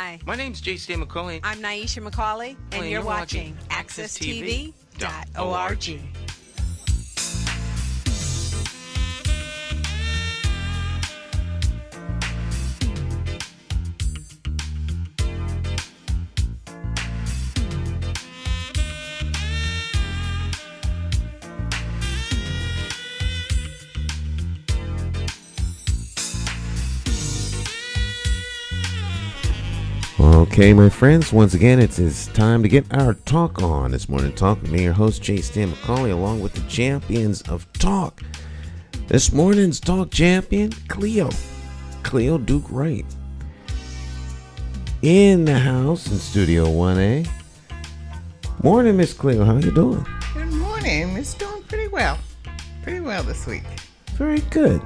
Hi. My name's J.C. McCauley. I'm Naisha McCauley, and you're watching AccessTV.org. Okay, my friends, once again, it's time to get our talk on. This morning talk with me, your host, J.C. McCauley, along with the champions of talk. This morning's talk champion, Cleo Duke-Wright. In the house in Studio 1A. Morning, Miss Cleo. How you doing? Good morning. It's doing pretty well. Pretty well this week. Very good.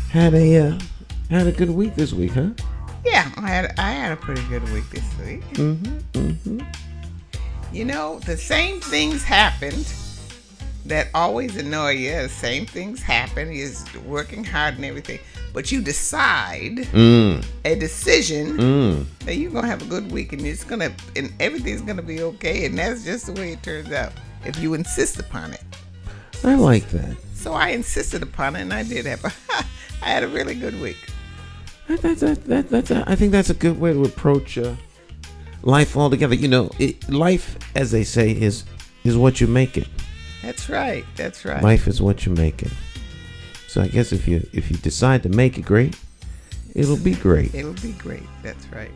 Had a good week this week, huh? Yeah, I had a pretty good week this week. You know, the same things happened that always annoy you. The same things happen. You're working hard and everything. But you decide a decision that you're going to have a good week and everything's going to be okay. And that's just the way it turns out if you insist upon it. I like that. So I insisted upon it and I did have I had a really good week. I think that's a good way to approach life altogether. You know, life, as they say, is what you make it. That's right. Life is what you make it. So I guess if you decide to make it great, it'll be great. It'll be great. That's right.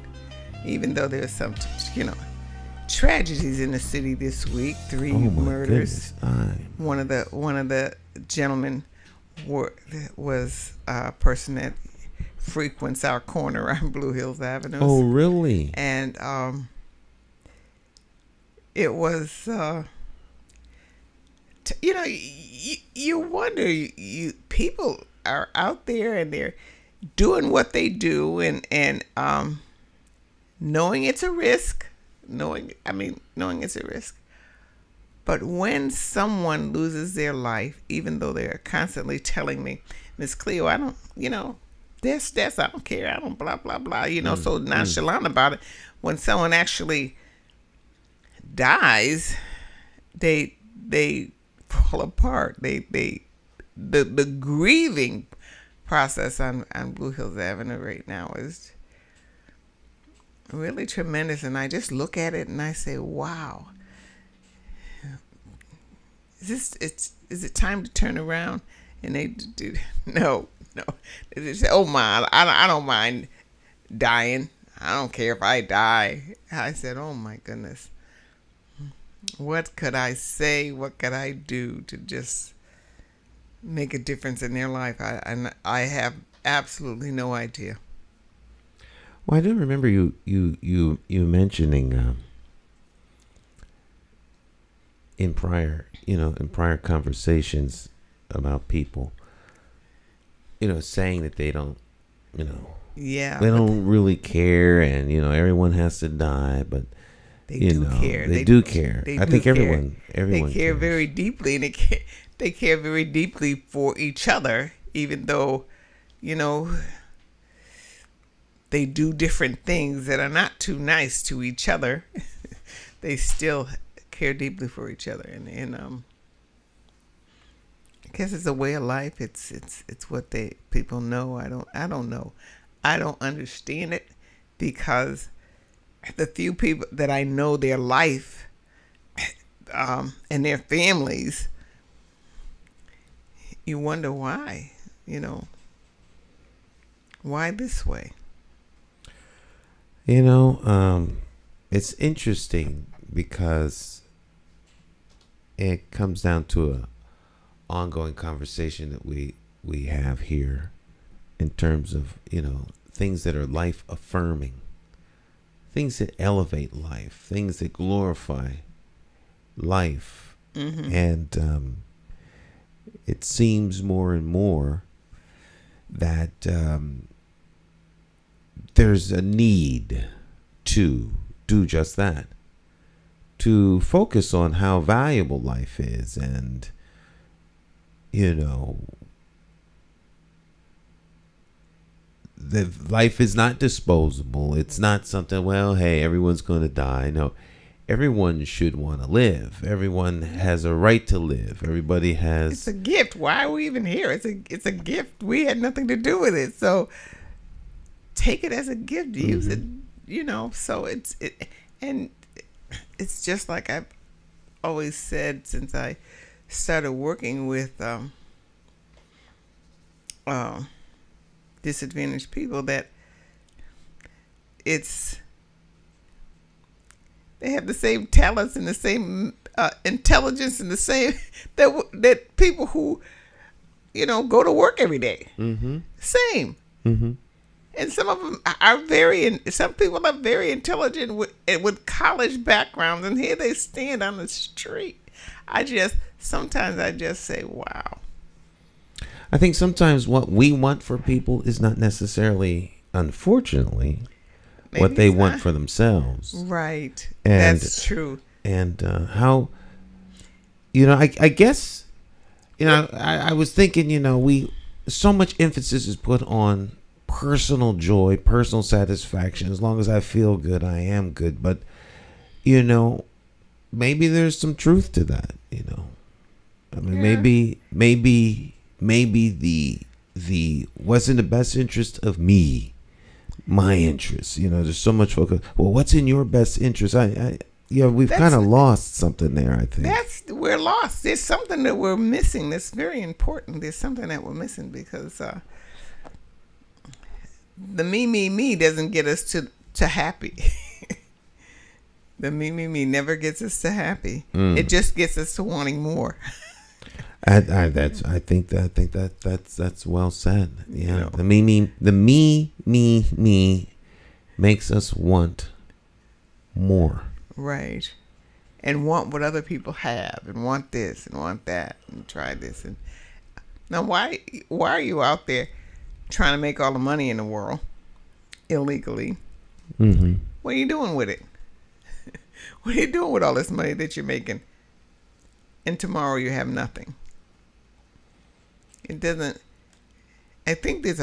Even though there's some, tragedies in the city this week. 3 murders. One of the gentlemen was a person that frequents our corner on Blue Hills Avenue. Oh, really? And it was, you wonder, people are out there and they're doing what they do and knowing it's a risk, knowing it's a risk. But when someone loses their life, even though they're constantly telling me, Miss Cleo, I don't, this, I don't care. I don't blah, blah, blah, so nonchalant about it. When someone actually dies, they fall apart. The grieving process on Blue Hills Avenue right now is really tremendous. And I just look at it and I say, wow, is it time to turn around? And they do, no. They just say, oh my, I don't mind dying. I don't care if I die. I said, oh my goodness. What could I say? What could I do to just make a difference in their life? I have absolutely no idea. Well, I do remember you mentioning in prior conversations about people, saying that they don't, yeah, they don't really care, and everyone has to die, but they do care. They do care. I think everyone they care cares. very deeply, and they care very deeply for each other, even though, they do different things that are not too nice to each other. They still care deeply for each other, and I guess it's a way of life. It's what people know. I don't know. I don't understand it, because the few people that I know their life and their families, you wonder why, why this way? It's interesting because it comes down to a ongoing conversation that we have here in terms of things that are life affirming, things that elevate life, things that glorify life. And it seems more and more that there's a need to do just that, to focus on how valuable life is, and life is not disposable. It's not something, well, hey, everyone's going to die. No, everyone should want to live. Everyone has a right to live. Everybody has. It's a gift. Why are we even here? It's a gift. We had nothing to do with it. So take it as a gift. Use it. So and it's just like I've always said since I started working with disadvantaged people, that they have the same talents and the same intelligence and the same that people who go to work every day. Same. And some of them some people are very intelligent with college backgrounds, and here they stand on the street. Sometimes I just say, wow. I think sometimes what we want for people is not necessarily, unfortunately, what they want for themselves. Right. And that's true. And how, I guess, I was thinking, so much emphasis is put on personal joy, personal satisfaction. As long as I feel good, I am good. But, maybe there's some truth to that, I mean, maybe the what's in the best interest of me, my interests. There's so much focus. Well, what's in your best interest? We've kind of lost something there. I think we're lost. There's something that we're missing. That's very important. There's something that we're missing because the me doesn't get us to happy. The me never gets us to happy. It just gets us to wanting more. I think that's well said. Yeah, the me makes us want more. Right, and want what other people have, and want this, and want that, and try this. And now, why are you out there trying to make all the money in the world illegally? What are you doing with it? What are you doing with all this money that you're making? And tomorrow you have nothing. It doesn't. I think there's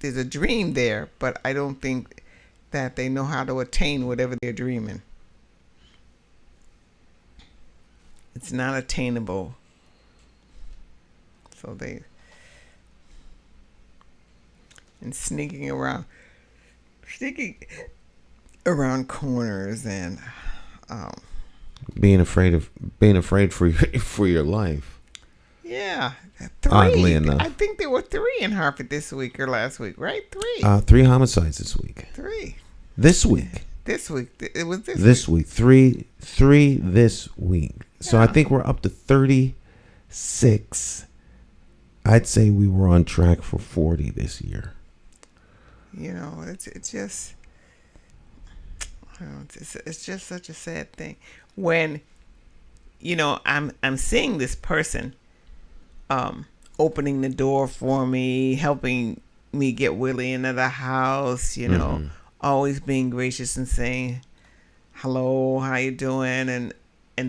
a dream there, but I don't think that they know how to attain whatever they're dreaming. It's not attainable. So sneaking around corners and being afraid for your life. Yeah, 3. Oddly enough, I think there were 3 in Hartford this week or last week, right? 3. 3 homicides this week. 3 this week. This week it was this week. 3 this week. So I think we're up to 36. I'd say we were on track for 40 this year. It's just. It's just such a sad thing when I'm seeing this person opening the door for me, helping me get Willie into the house, always being gracious and saying hello, how you doing, and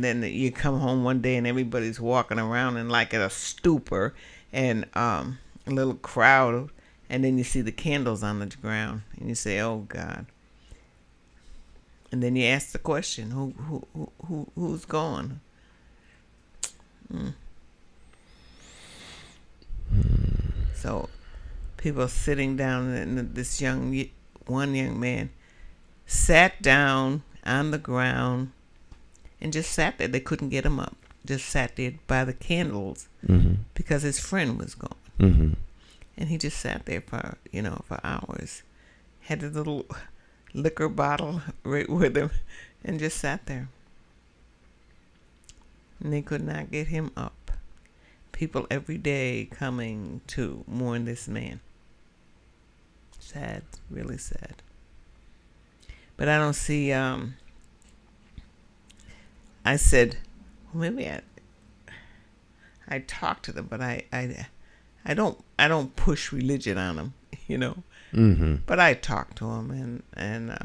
then you come home one day and everybody's walking around in like a stupor and a little crowd, and then you see the candles on the ground and you say, oh God. And then you ask the question, who's gone? So people sitting down, and this one young man sat down on the ground and just sat there. They couldn't get him up. Just sat there by the candles because his friend was gone. And he just sat there for hours. Had a little liquor bottle right with him and just sat there. And they could not get him up. People every day coming to mourn this man. Sad, really sad. But I don't see, I said, well, maybe I talk to them, but I don't push religion on them, But I talk to them and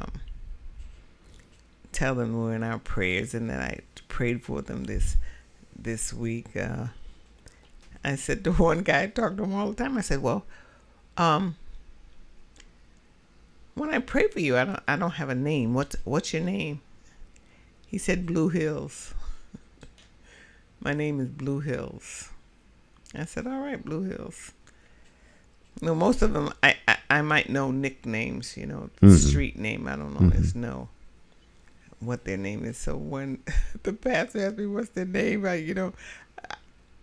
tell them we're in our prayers and that I prayed for them this week. I said to one guy, I talk to him all the time. I said, well, when I pray for you, I don't have a name. What's your name? He said Blue Hills. My name is Blue Hills. I said, all right, Blue Hills. Most of them, I might know nicknames, street name. I don't always know what their name is. So when the pastor asked me what's their name,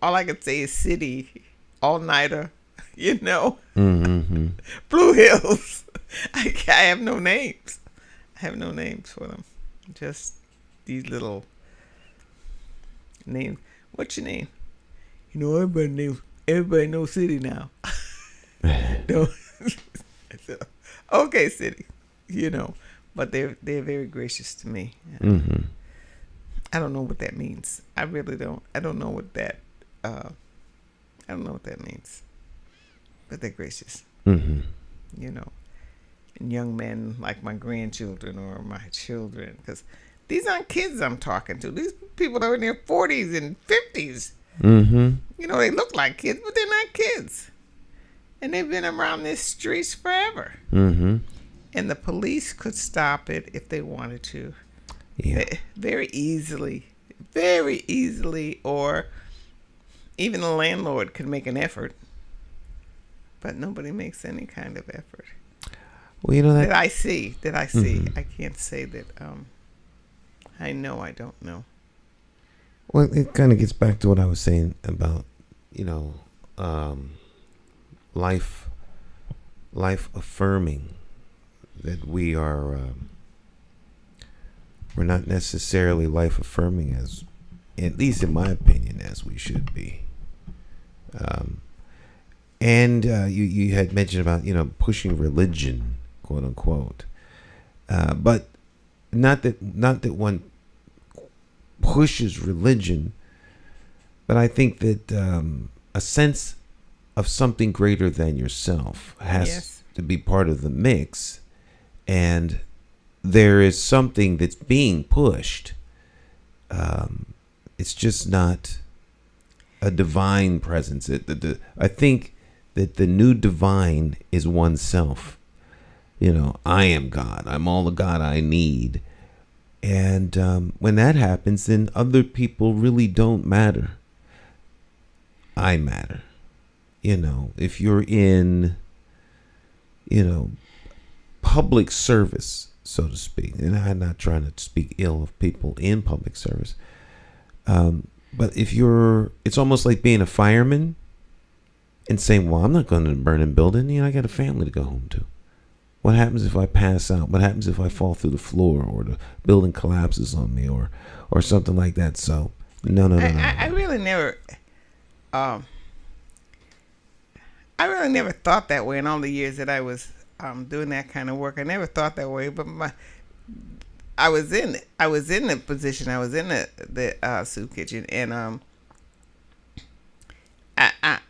all I could say is city, all-nighter, Mm-hmm. Blue Hills. I have no names. I have no names for them. Just these little names. What's your name? Everybody knows City now. I said, okay, City. But they're very gracious to me. Mm-hmm. I don't know what that means. I really don't. I don't know what that means. But they're gracious. Mm-hmm. And young men like my grandchildren or my children, because these aren't kids I'm talking to. These people are in their 40s and 50s. Mm-hmm. They look like kids, but they're not kids. And they've been around these streets forever. Mm-hmm. And the police could stop it if they wanted to. Yeah. Very easily, or even the landlord could make an effort. But nobody makes any kind of effort. Well, that I see. Mm-hmm. I can't say that. I know. I don't know. Well, it kind of gets back to what I was saying about, life affirming, that we are, we're not necessarily life affirming as, at least in my opinion, as we should be. And you had mentioned about, pushing religion, quote unquote. But not that one pushes religion, but I think that a sense of something greater than yourself has to be part of the mix. And there is something that's being pushed. It's just not a divine presence. I think that the new divine is oneself. I am God. I'm all the God I need. And when that happens, then other people really don't matter. I matter. If you're in, public service, so to speak, and I'm not trying to speak ill of people in public service, but it's almost like being a fireman and saying, well, I'm not going to a burning building. I got a family to go home to. What happens if I pass out? What happens if I fall through the floor or the building collapses on me or something like that? So, no. I really never, I really never thought that way in all the years that I was doing that kind of work. I never thought that way, but I was in the position. I was in the soup kitchen, and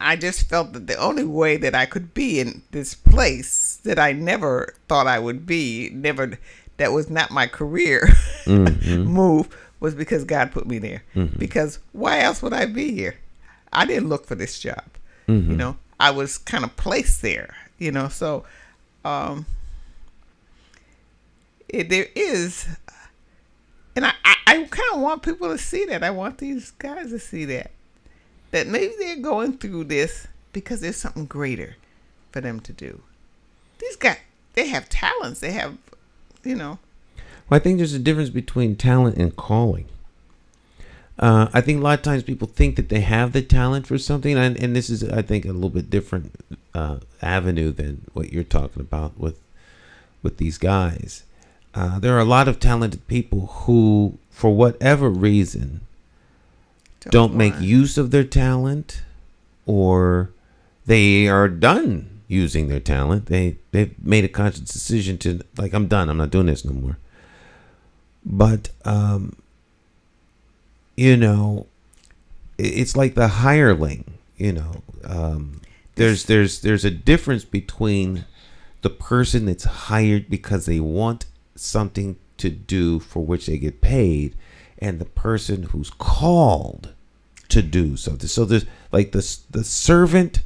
I just felt that the only way that I could be in this place that I never thought I would be, that was not my career move, was because God put me there. Mm-hmm. Because why else would I be here? I didn't look for this job. Mm-hmm. I was kind of placed there. So there is, and I kind of want people to see that. I want these guys to see that maybe they're going through this because there's something greater for them to do. These guys, they have talents. They have, Well, I think there's a difference between talent and calling. I think a lot of times people think that they have the talent for something, and this is, I think, a little bit different avenue than what you're talking about with these guys. There are a lot of talented people who, for whatever reason, don't make use of their talent, or they are done using their talent. They've made a conscious decision to, like, I'm done. I'm not doing this no more. But it's like the hireling. There's a difference between the person that's hired because they want something to do for which they get paid, and the person who's called to do something. So there's like the servant,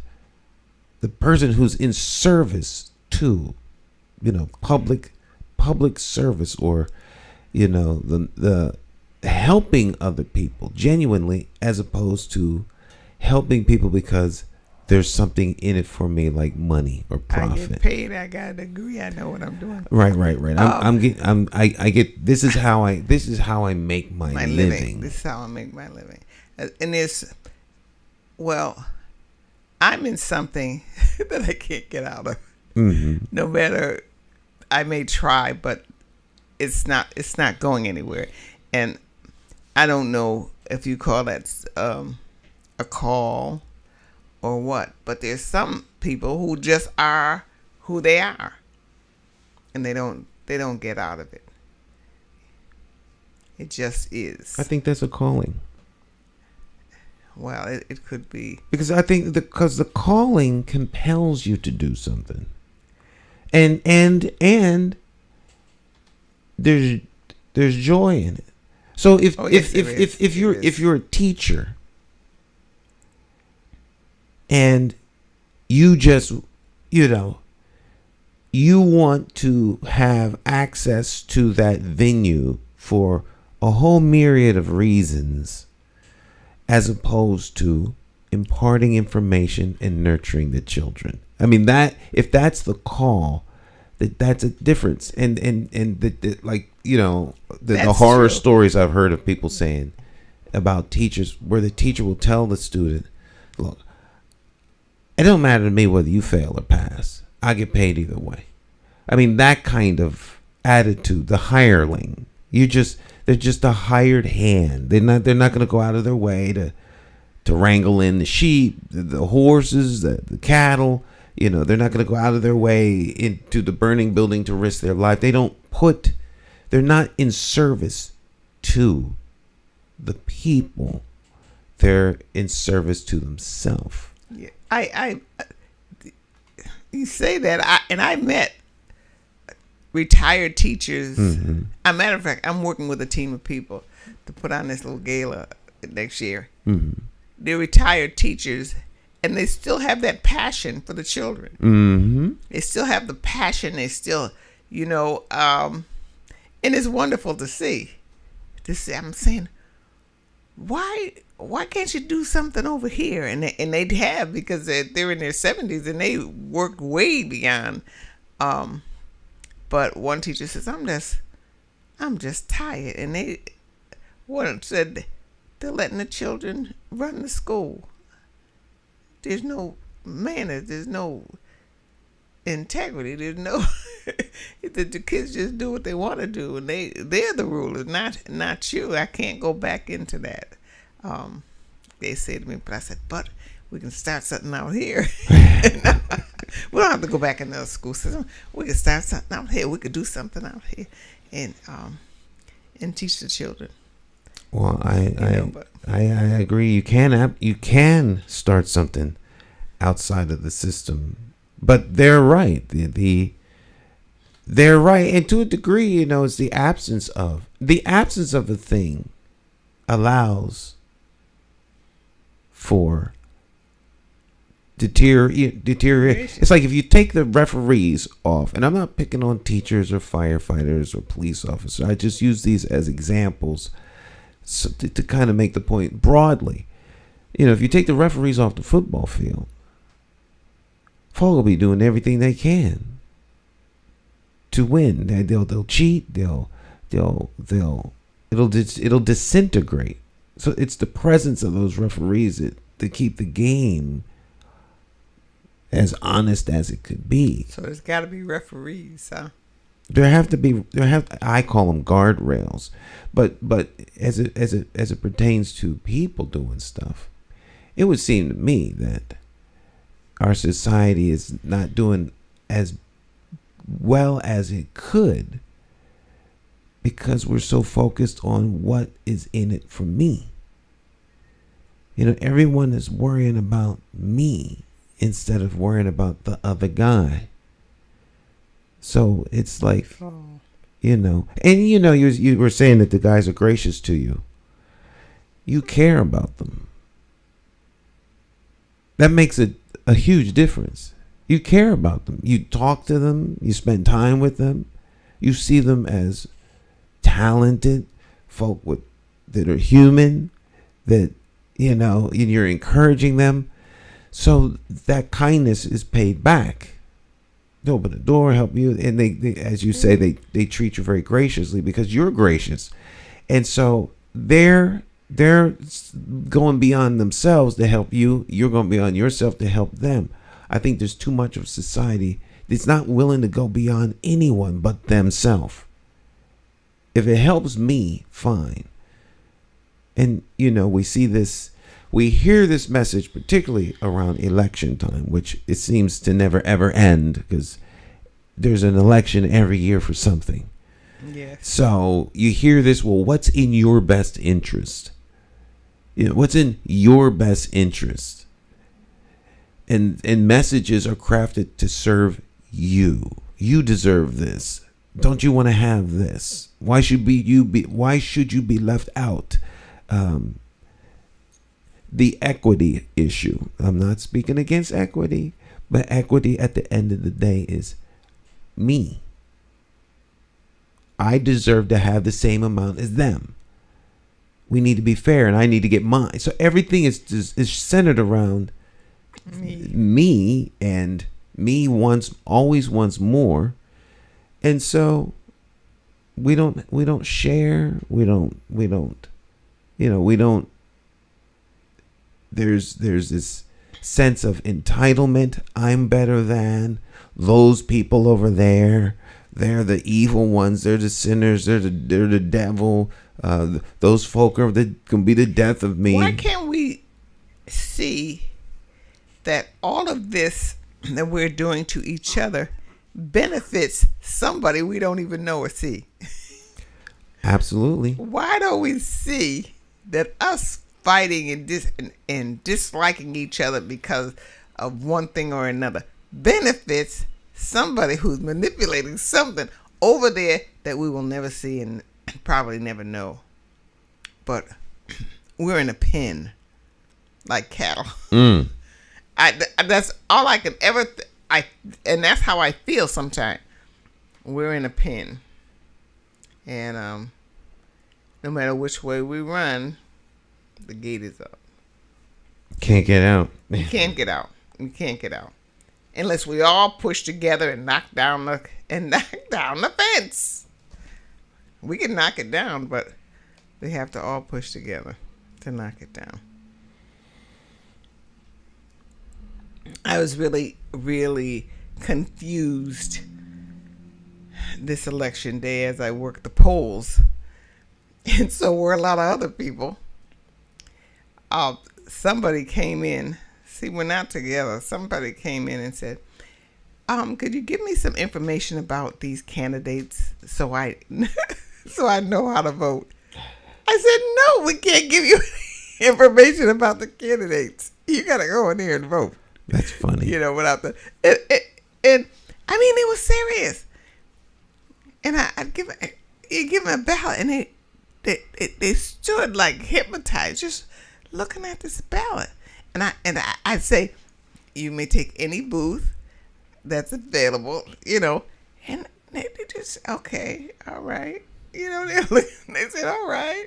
the person who's in service to public service, or the helping other people genuinely, as opposed to helping people because there's something in it for me, like money or profit. I get paid. I got a degree. I know what I'm doing. Right. I get. This is how I make my living. This is how I make my living. And I'm in something that I can't get out of. Mm-hmm. No matter, I may try, but it's not going anywhere. And I don't know if you call that a call or what, but there's some people who just are who they are, and they don't get out of it. It just is. I think that's a calling. Well, it could be, because I think because the calling compels you to do something, and there's joy in it. So if you're a teacher, and you just you want to have access to that venue for a whole myriad of reasons, as opposed to imparting information and nurturing the children. I mean, that if that's the call, that's a difference. And the horror stories I've heard of people saying about teachers, where the teacher will tell the student, look, it don't matter to me whether you fail or pass. I get paid either way. I mean, that kind of attitude, the hireling, they're just a hired hand. They're not going to go out of their way to wrangle in the sheep, the horses, the cattle. They're not going to go out of their way into the burning building to risk their life. They're not in service to the people. They're in service to themselves. Yeah, you say that, I met retired teachers. Mm-hmm. As a matter of fact, I'm working with a team of people to put on this little gala next year. Mm-hmm. They're retired teachers, and they still have that passion for the children. Mm-hmm. They still have the passion. They still, and it's wonderful to see. I'm saying, why can't you do something over here? And they have, because they're in their 70s and they work way beyond. But one teacher says, I'm just tired. And one said, they're letting the children run the school. There's no manners. There's no integrity. There's no the kids just do what they want to do, and they're the rulers, not you. I can't go back into that. They say to me, but I said, but we can start something out here. We don't have to go back in the school system. We can start something out here. We could do something out here, and teach the children. Well, I agree. You can start something outside of the system, but they're right. They're right, and to a degree, it's the absence of the thing allows for deterioration. It's like if you take the referees off, and I'm not picking on teachers or firefighters or police officers. I just use these as examples to kind of make the point broadly. If you take the referees off the football field, folk will be doing everything they can to win. They'll cheat. It'll disintegrate. So it's the presence of those referees that keep the game as honest as it could be. So there's got to be referees, huh? I call them guardrails, but as it pertains to people doing stuff, it would seem to me that our society is not doing as well as it could, because we're so focused on what is in it for me. Everyone is worrying about me instead of worrying about the other guy. So it's like, and you were saying that the guys are gracious to you. You care about them. That makes a huge difference. You care about them. You talk to them. You spend time with them. You see them as talented folk that are human, that, and you're encouraging them. So that kindness is paid back. They open the door, help you, and they as you say, they treat you very graciously because you're gracious. And so they're going beyond themselves to help you. You're going beyond yourself to help them. I think there's too much of society that's not willing to go beyond anyone but themselves. If it helps me, fine. And, we see this, we hear this message, particularly around election time, which it seems to never, ever end because there's an election every year for something. Yes. So you hear this, well, what's in your best interest? What's in your best interest? And messages are crafted to serve you. You deserve this. Don't you want to have this? Why should you be left out? The equity issue. I'm not speaking against equity, but equity at the end of the day is me. I deserve to have the same amount as them. We need to be fair, and I need to get mine. So everything is centered around me, and me always wants more. And so we don't share. We don't there's this sense of entitlement. I'm better than those people over there. They're the evil ones. They're the sinners. They're the devil. Those folk can be the death of me. Why can't we see that all of this that we're doing to each other benefits somebody we don't even know or see? Absolutely. Why don't we see that us fighting and disliking each other because of one thing or another benefits somebody who's manipulating something over there that we will never see and probably never know? But we're in a pen like cattle. That's all I can ever and that's how I feel sometimes. We're in a pen, and no matter which way we run, the gate is up. Can't get out. You can't get out. You can't get out unless we all push together and knock down the fence. We can knock it down, but we have to all push together to knock it down. I was really, really confused this election day as I worked the polls. And so were a lot of other people. Somebody came in. See, we're not together. Somebody came in and said, could you give me some information about these candidates so I know how to vote? I said, no, we can't give you information about the candidates. You got to go in there and vote. That's funny. Without the... And I mean, it was serious. And I'd give them a ballot, and they stood like hypnotized, just looking at this ballot. And I'd say, you may take any booth that's available, and they just, okay, all right. They said, all right.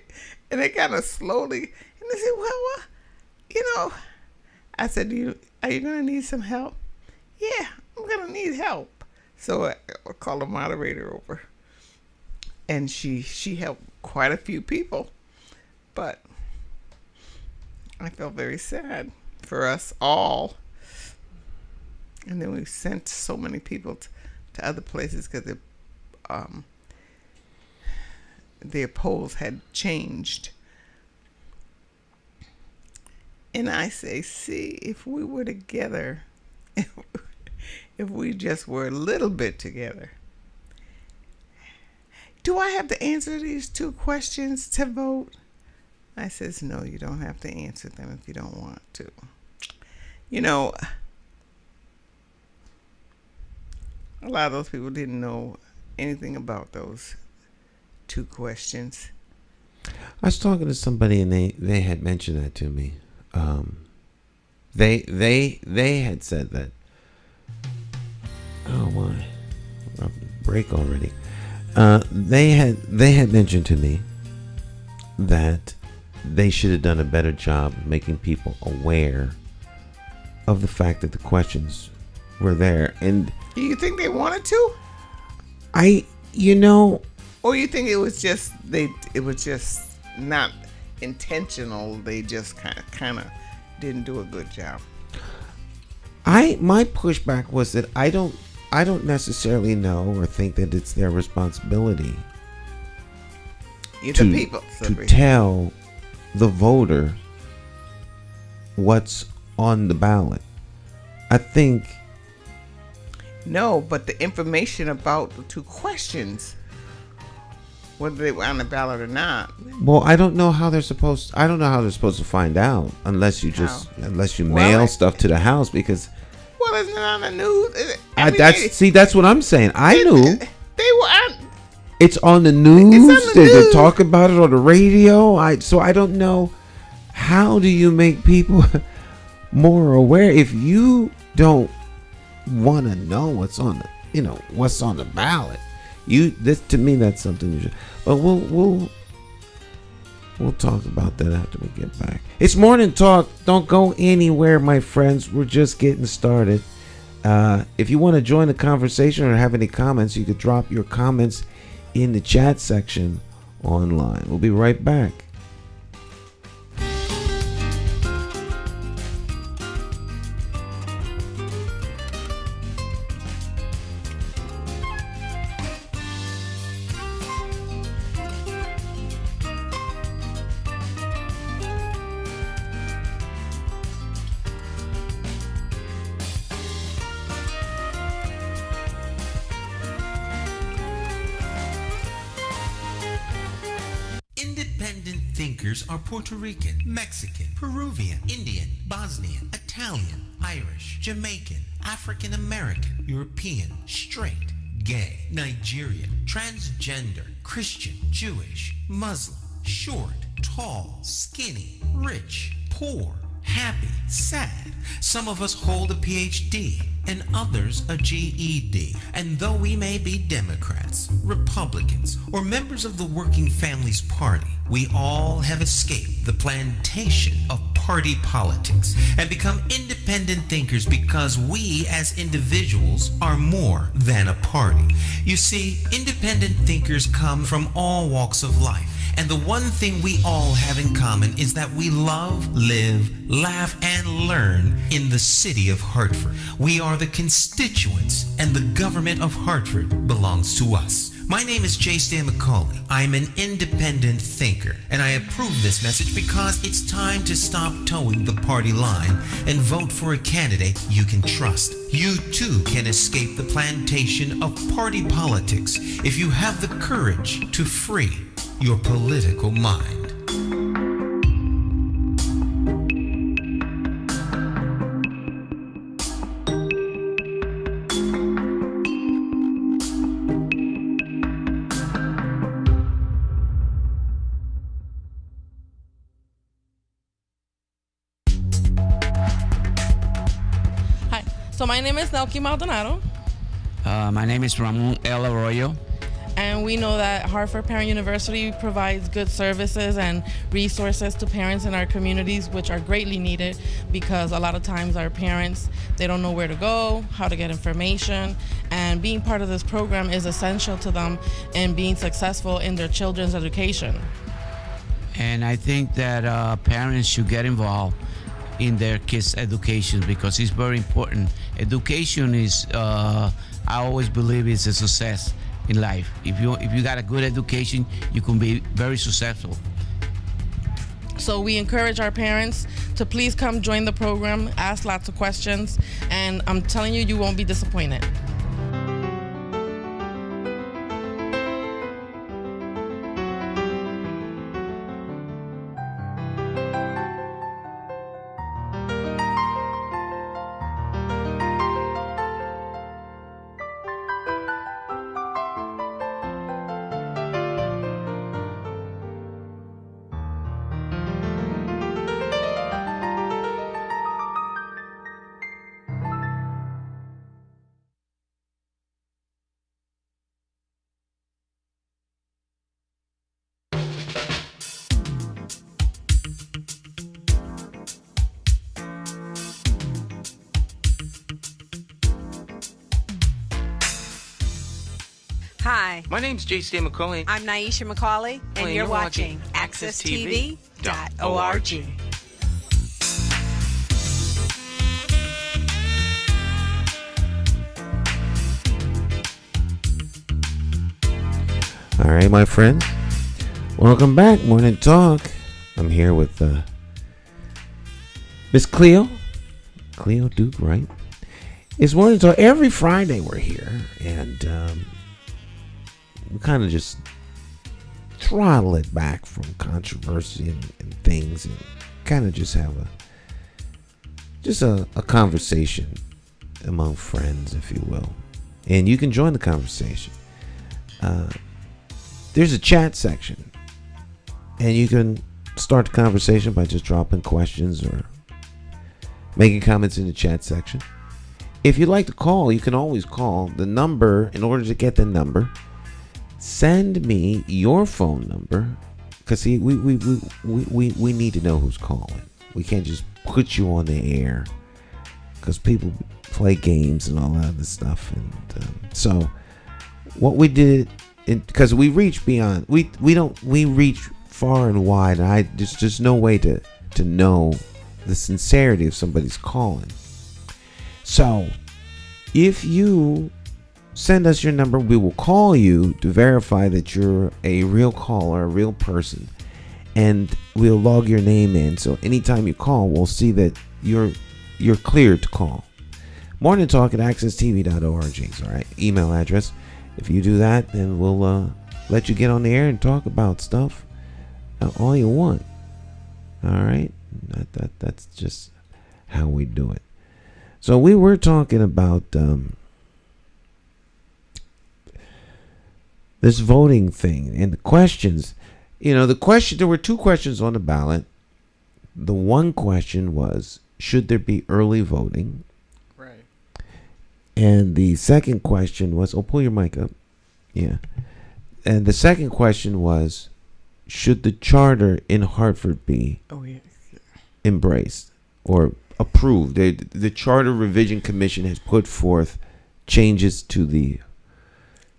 And they kind of slowly, and they said, well, I said, are you going to need some help? Yeah, I'm going to need help. So I called the moderator over, and she helped quite a few people. But I felt very sad for us all. And then we sent so many people to other places because their polls had changed. And I say, see, if we were together, if we just were a little bit together, do I have to answer these 2 questions to vote? I says, no, you don't have to answer them if you don't want to. A lot of those people didn't know anything about those 2 questions. I was talking to somebody, and they had mentioned that to me. They had said that Oh my, break already. They had mentioned to me that they should have done a better job of making people aware of the fact that the questions were there. And Do you think they wanted to, or you think it was just not intentional? They just kind of didn't do a good job. My pushback was that I don't necessarily know or think that it's their responsibility to tell the voter what's on the ballot. I think no, but the information about the two questions, whether they were on the ballot or not. Well, I don't know how they're supposed to find out unless you mail stuff to the house, because well, isn't it on the news? That's what I'm saying. I knew they were on. It's on the news. It's on the news. They talk about it on the radio. So I don't know, how do you make people more aware if you don't want to know what's on the ballot? To me, that's something you should. But we'll talk about that after we get back. It's Morning Talk. Don't go anywhere, my friends. We're just getting started. If you want to join the conversation or have any comments, you could drop your comments in the chat section online. We'll be right back. Independent thinkers are Puerto Rican, Mexican, Peruvian, Indian, Bosnian, Italian, Irish, Jamaican, African American, European, straight, gay, Nigerian, transgender, Christian, Jewish, Muslim, short, tall, skinny, rich, poor, happy, sad. Some of us hold a PhD and others a GED. And though we may be Democrats, Republicans, or members of the Working Families Party, we all have escaped the plantation of party politics and become independent thinkers because we as individuals are more than a party. You see, independent thinkers come from all walks of life. And the one thing we all have in common is that we love, live, laugh, and learn in the city of Hartford. We are the constituents, and the government of Hartford belongs to us. My name is J. Stan McCauley. I'm an independent thinker, and I approve this message because it's time to stop towing the party line and vote for a candidate you can trust. You too can escape the plantation of party politics if you have the courage to free your political mind. Hi, so my name is Nelky Maldonado. My name is Ramon L. Arroyo. And we know that Hartford Parent University provides good services and resources to parents in our communities, which are greatly needed because a lot of times our parents, they don't know where to go, how to get information, and being part of this program is essential to them in being successful in their children's education. And I think that parents should get involved in their kids' education because it's very important. Education is, I always believe, is a success in life. If you got a good education, you can be very successful. So we encourage our parents to please come join the program, ask lots of questions, and I'm telling you, you won't be disappointed. Hi, My name's J. Stan McCauley. I'm Naisha McCauley, and you're watching AccessTV.org. All right, my friends. Welcome back. Morning Talk. I'm here with Miss Cleo Duke-Wright. It's Morning Talk. Every Friday we're here, and we kind of just throttle it back from controversy and things, and kind of just have a conversation among friends, if you will. And you can join the conversation. There's a chat section, and you can start the conversation by just dropping questions or making comments in the chat section. If you'd like to call, you can always call the number. In order to get the number, send me your phone number, because see, we need to know who's calling. We can't just put you on the air because people play games and all that other stuff. And so what we did, because we reach beyond, we reach far and wide, and there's just no way to know the sincerity of somebody's calling. So if you send us your number, we will call you to verify that you're a real caller, a real person, and we'll log your name in. So anytime you call, we'll see that you're cleared to call. Morning Talk at accesstv.org is all right email address. If you do that, then we'll let you get on the air and talk about stuff all you want. All right, that's just how we do it. So we were talking about this voting thing and the questions. There were two questions on the ballot. The one question was, should there be early voting? Right. And the second question was, pull your mic up. Yeah. And the second question was, should the charter in Hartford be embraced or approved? The Charter Revision Commission has put forth changes to the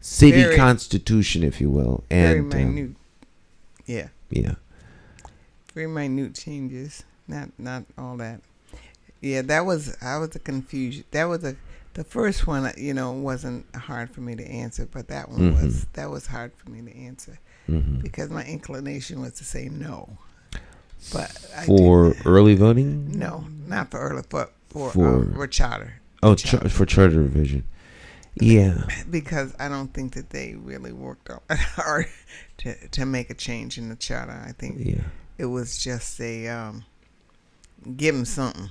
city constitution, if you will. And very minute. Yeah. Yeah. Very minute changes. Not all that. Yeah, that was a confusion. That was the first one, wasn't hard for me to answer, but that one was hard for me to answer because my inclination was to say no. But for early voting? No, not for early, for charter. Oh, for charter revision. Yeah. Because I don't think that they really worked hard to make a change in the charter. I think it was just a give them something.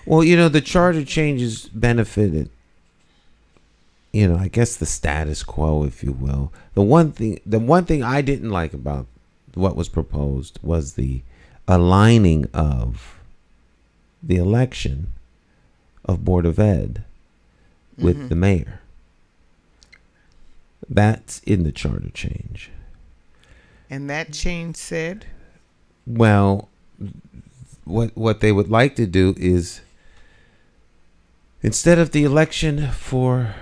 Well, the charter changes benefited, I guess the status quo, if you will. The one thing I didn't like about what was proposed was the aligning of the election of Board of Ed with the mayor. That's in the charter change. And that change said? Well, what they would like to do is, instead of the election for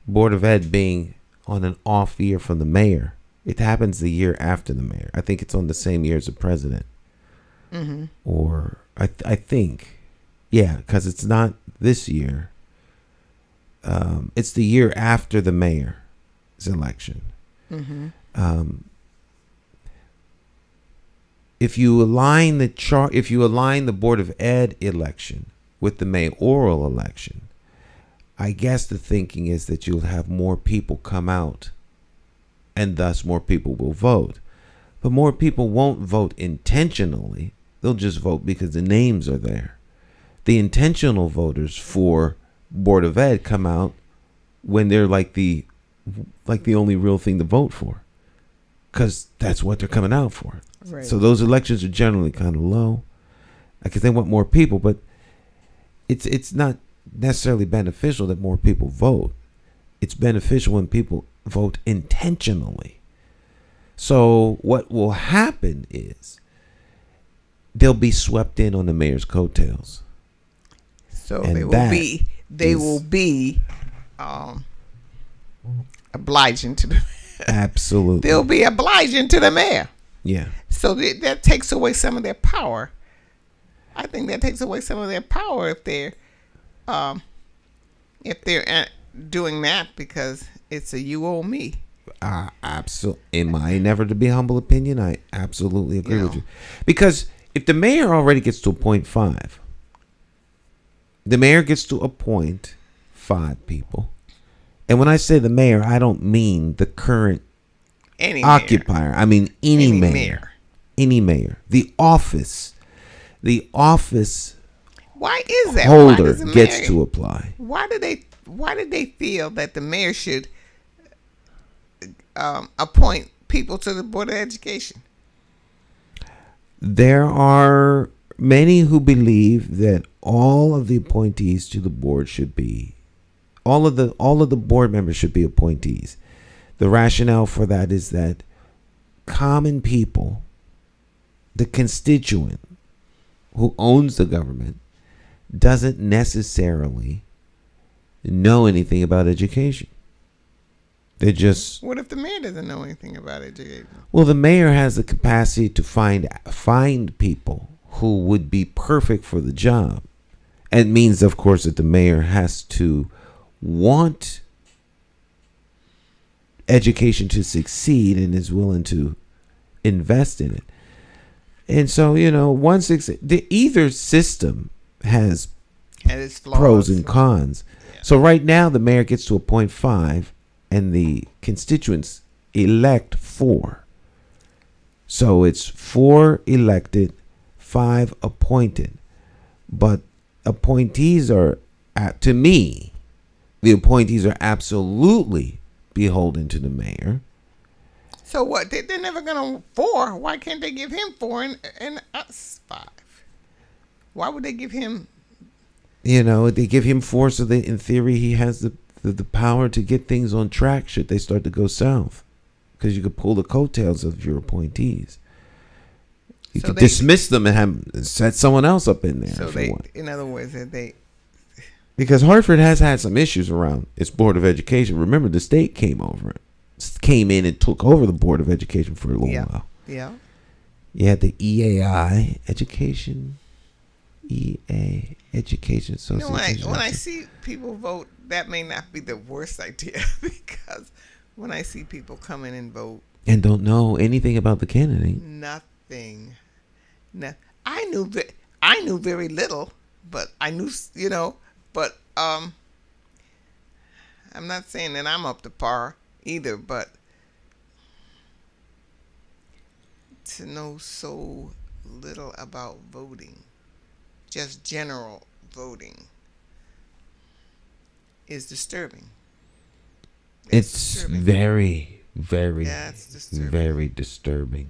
Board of Ed being on an off year from the mayor, it happens the year after the mayor. I think it's on the same year as the president. Or I think, because it's not this year. It's the year after the mayor's election. If you align the Board of Ed election with the mayoral election, I guess the thinking is that you'll have more people come out, and thus more people will vote. But more people won't vote intentionally. They'll just vote because the names are there. The intentional voters for Board of Ed come out when they're like the only real thing to vote for, because that's what they're coming out for. Right. So those elections are generally kind of low because they want more people, but it's not necessarily beneficial that more people vote. It's beneficial when people vote intentionally. So what will happen is they'll be swept in on the mayor's coattails. So And they will be obliging to the Absolutely. they'll be obliging to the mayor. Yeah. So that takes away some of their power. I think that takes away some of their power if they're doing that because it's a you owe me. Absolutely. In my never to be humble opinion, I absolutely agree with you. Because if the mayor already gets to appoint 5, the mayor gets to appoint 5 people. And when I say the mayor, I don't mean the current occupier. I mean any mayor. Any mayor. The office. Why is that? Holder gets to apply. Why did they feel that the mayor should appoint people to the Board of Education? There are many who believe that all of the appointees to the board should be all of the board members should be appointees. The rationale for that is that common people, the constituent who owns the government, doesn't necessarily know anything about education. They just... What if the mayor doesn't know anything about education? Well, the mayor has the capacity to find people who would be perfect for the job. It means, of course, that the mayor has to want education to succeed and is willing to invest in it. And so, either system has its flaws. Pros and cons. Yeah. So right now, the mayor gets to appoint 5, and the constituents elect 4. So it's 4 elected, 5 appointed. But appointees are, to me, the appointees are absolutely beholden to the mayor. So what? They're never going to 4. Why can't they give him 4 and us 5? Why would they give him? They give him 4 so that in theory he has the power to get things on track should they start to go south. Because you could pull the coattails of your appointees. You could dismiss them and set someone else up in there. So in other words, because Hartford has had some issues around its Board of Education. Remember, the state came in and took over the Board of Education for a little while. Yeah. You had the EAI Education Association. When I see people vote, that may not be the worst idea because when I see people come in and vote and don't know anything about the candidate, nothing. I knew very little, but I knew, but I'm not saying that I'm up to par either, but to know so little about voting, just general voting, is disturbing. It's disturbing. Very, very, disturbing. Very disturbing.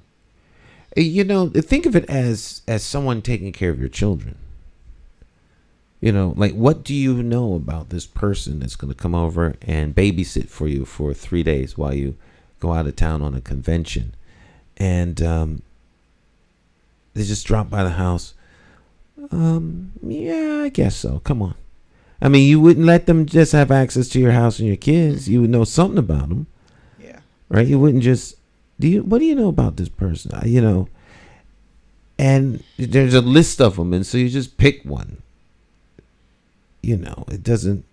Think of it as someone taking care of your children. Like, what do you know about this person that's going to come over and babysit for you for 3 days while you go out of town on a convention? And they just drop by the house. Yeah, I guess so. Come on. I mean, you wouldn't let them just have access to your house and your kids. You would know something about them. Yeah. Right? You wouldn't just... What do you know about this person? And there's a list of them, and so you just pick one. It doesn't...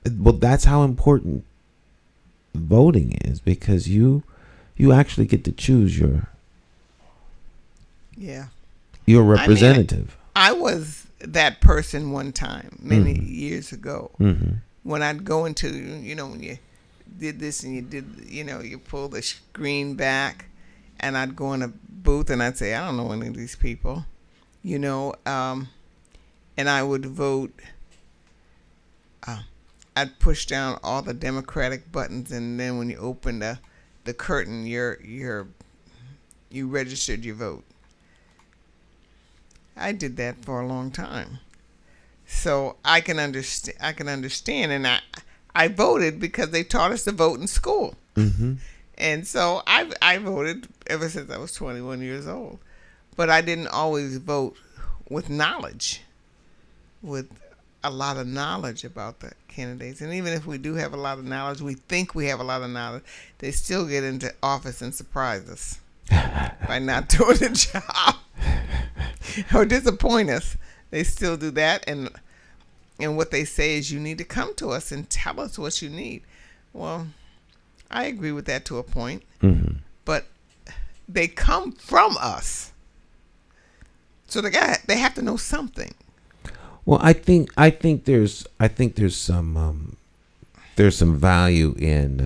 Well, that's how important voting is, because you actually get to choose your representative. I was that person one time, many years ago, when I'd go into, when you did this and you did, you pull the screen back, and I'd go in a booth and I'd say, I don't know any of these people, and I would vote. I'd push down all the Democratic buttons, and then when you open the curtain, you registered your vote. I did that for a long time, so I can understand, and I voted because they taught us to vote in school, and so I voted ever since I was 21 years old, but I didn't always vote with knowledge, with a lot of knowledge about the candidates. And even if we do have a lot of knowledge, we think we have a lot of knowledge, they still get into office and surprise us by not doing the job or disappoint us. They still do that. And what they say is, you need to come to us and tell us what you need. Well, I agree with that to a point. Mm-hmm. But they come from us. So they have to know something. Well, I think there's some value in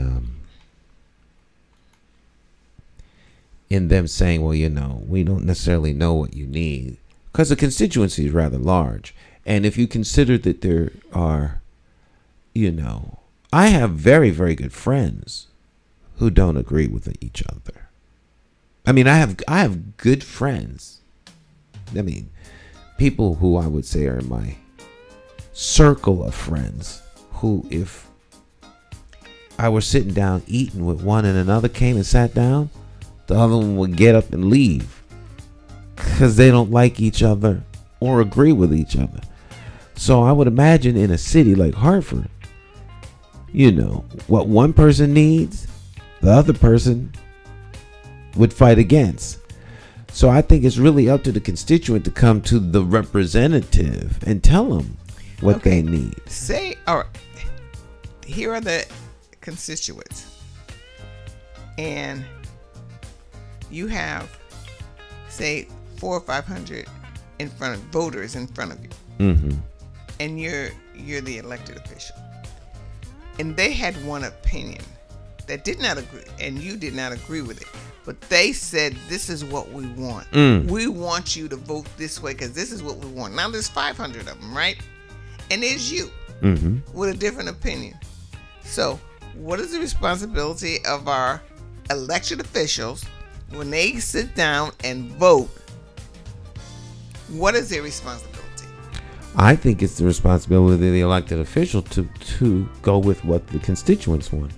them saying, well, we don't necessarily know what you need, because the constituency is rather large. And if you consider that there are, I have very, very good friends who don't agree with each other. I mean, I have good friends. I mean, people who I would say are in my circle of friends, who, if I were sitting down eating with one and another came and sat down, the other one would get up and leave because they don't like each other or agree with each other. So I would imagine in a city like Hartford, what one person needs, the other person would fight against. So I think it's really up to the constituent to come to the representative and tell them what they need. Here are the constituents. And you have, say, 400 or 500 voters in front of you. Mm-hmm. And you're the elected official. And they had one opinion that did not agree, and you did not agree with it. But they said, this is what we want. We want you to vote this way because this is what we want. Now there's 500 of them, right? And there's you with a different opinion. So what is the responsibility of our elected officials when they sit down and vote? What is their responsibility? I think it's the responsibility of the elected official to go with what the constituents want.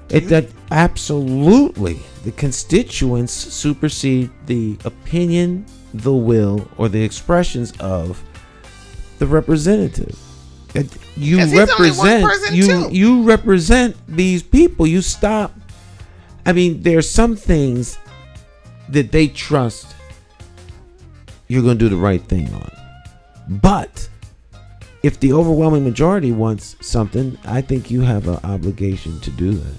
That absolutely, the constituents supersede the opinion, the will, or the expressions of the representative. You represent these people. You stop. I mean, there's some things that they trust you're going to do the right thing on. But if the overwhelming majority wants something, I think you have an obligation to do that.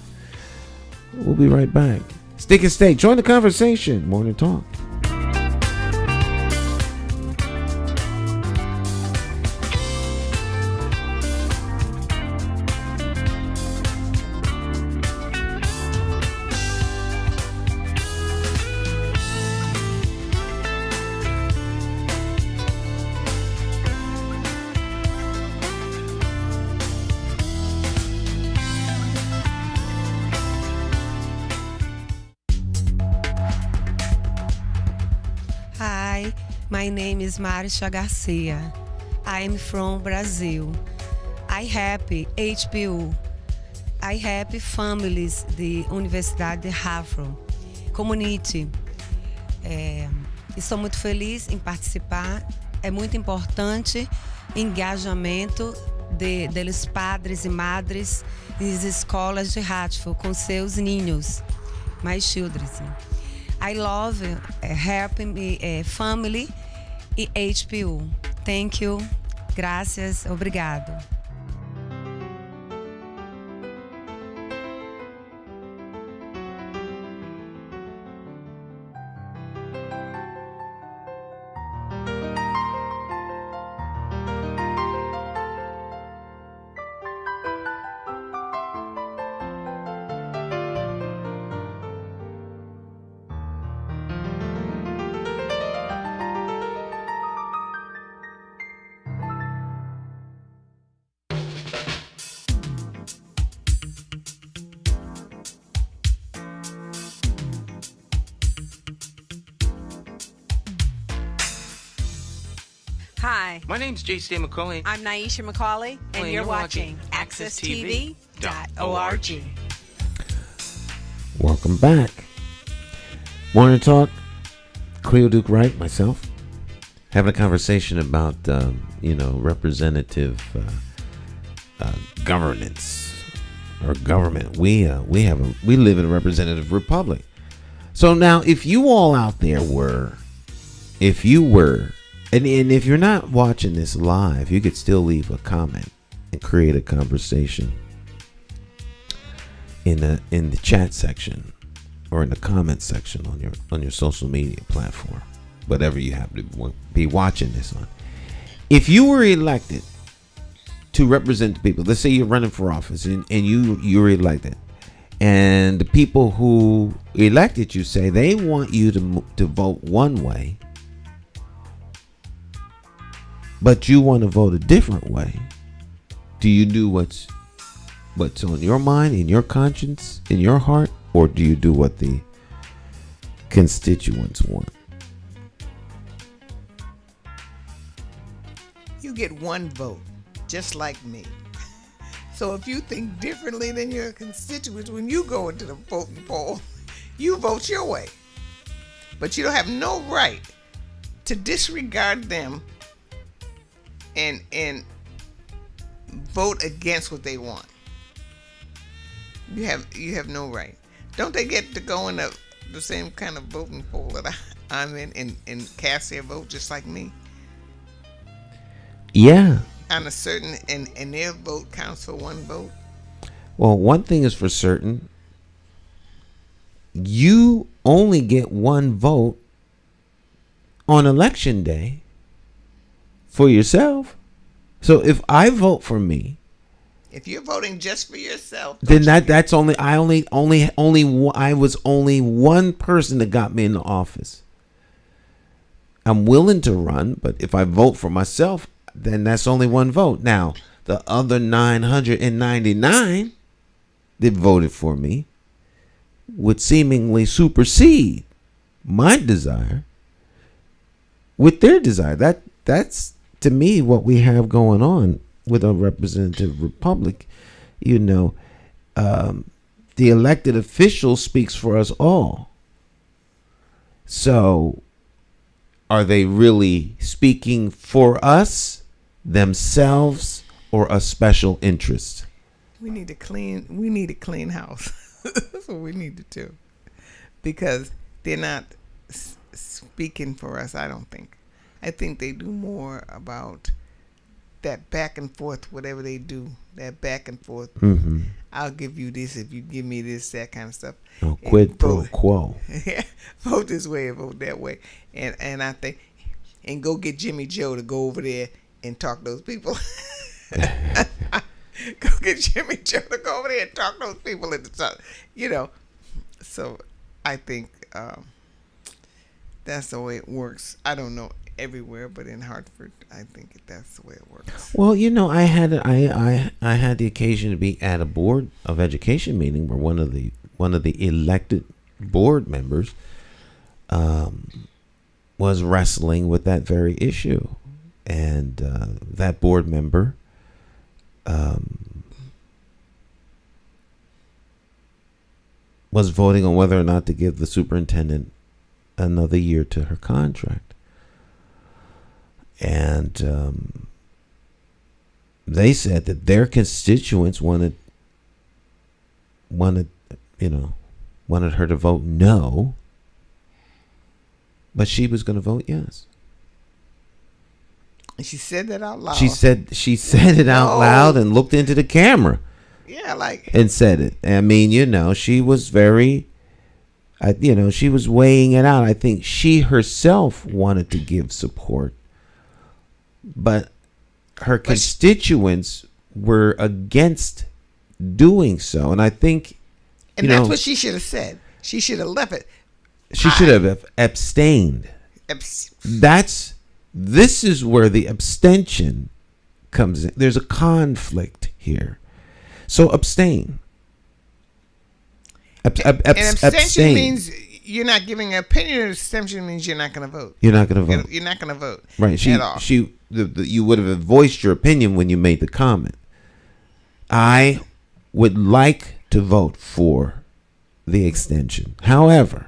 We'll be right back. Stick and stay. Join the conversation. Morning Talk. My name is Marisha Garcia. I am from Brazil. I help HPU. I help families de Universidade de Harvard Community. Estou muito feliz em participar. É muito importante o engajamento deles padres e madres nas escolas de Hartford com seus ninhos, my children. I love helping family e HPU. Thank you. Gracias. Obrigado. Hi, My name's J.C. McCauley. I'm Naisha McCauley, and you're watching AccessTV.org. Welcome back. Morning Talk. Cleo Duke-Wright, myself. having a conversation about representative governance or government. We live in a representative republic. So now, if you all out there were, and if you're not watching this live, you could still leave a comment and create a conversation in the chat section or in the comment section on your social media platform, whatever you happen to be watching this on. If you were elected to represent the people, let's say you're running for office and you're elected, and the people who elected you say they want you to vote one way, but you want to vote a different way. Do you do what's on your mind, in your conscience, in your heart, or do you do what the constituents want? You get one vote, just like me. So if you think differently than your constituents, when you go into the voting poll, you vote your way. But you don't have no right to disregard them and vote against what they want. You have no right. Don't they get to go in the same kind of voting poll that I'm in and cast their vote just like me? Yeah. On a certain, and their vote counts for one vote? Well, one thing is for certain. You only get one vote on election day for yourself. So if I vote for me, if you're voting just for yourself, then that's only I was only one person that got me in the office. I'm willing to run, but if I vote for myself, then that's only one vote. Now, the other 999 that voted for me would seemingly supersede my desire with their desire. That's to me what we have going on with a representative republic. The elected official speaks for us all. So are they really speaking for us, themselves, or a special interest? We need a clean house. That's what we need to do, because they're not speaking for us. I don't think. I think they do more about that back and forth, whatever they do, that back and forth. Mm-hmm. I'll give you this if you give me this, that kind of stuff. Oh, quid pro quo. Vote this way and vote that way. And I think, and go get Jimmy Joe to go over there and talk to those people. Go get Jimmy Joe to go over there and talk to those people at the top. So I think that's the way it works. I don't know everywhere, but in Hartford, I think that's the way it works. Well, I had the occasion to be at a board of education meeting where one of the elected board members was wrestling with that very issue, and that board member was voting on whether or not to give the superintendent another year to her contract. And they said that their constituents wanted her to vote no, but she was going to vote yes. And she said that out loud. She said it out loud and looked into the camera. Yeah, and said it. I mean, she was very, she was weighing it out. I think she herself wanted to give support, but her constituents were against doing so. And I think, and that's what she should have said. She should have left it. She should have abstained. This is where the abstention comes in. There's a conflict here. So abstain. Abstention means you're not giving an opinion. Abstention means you're not going to vote. You're not going to vote. You're not going to vote. Right. At all. You would have voiced your opinion when you made the comment. I would like to vote for the extension. However,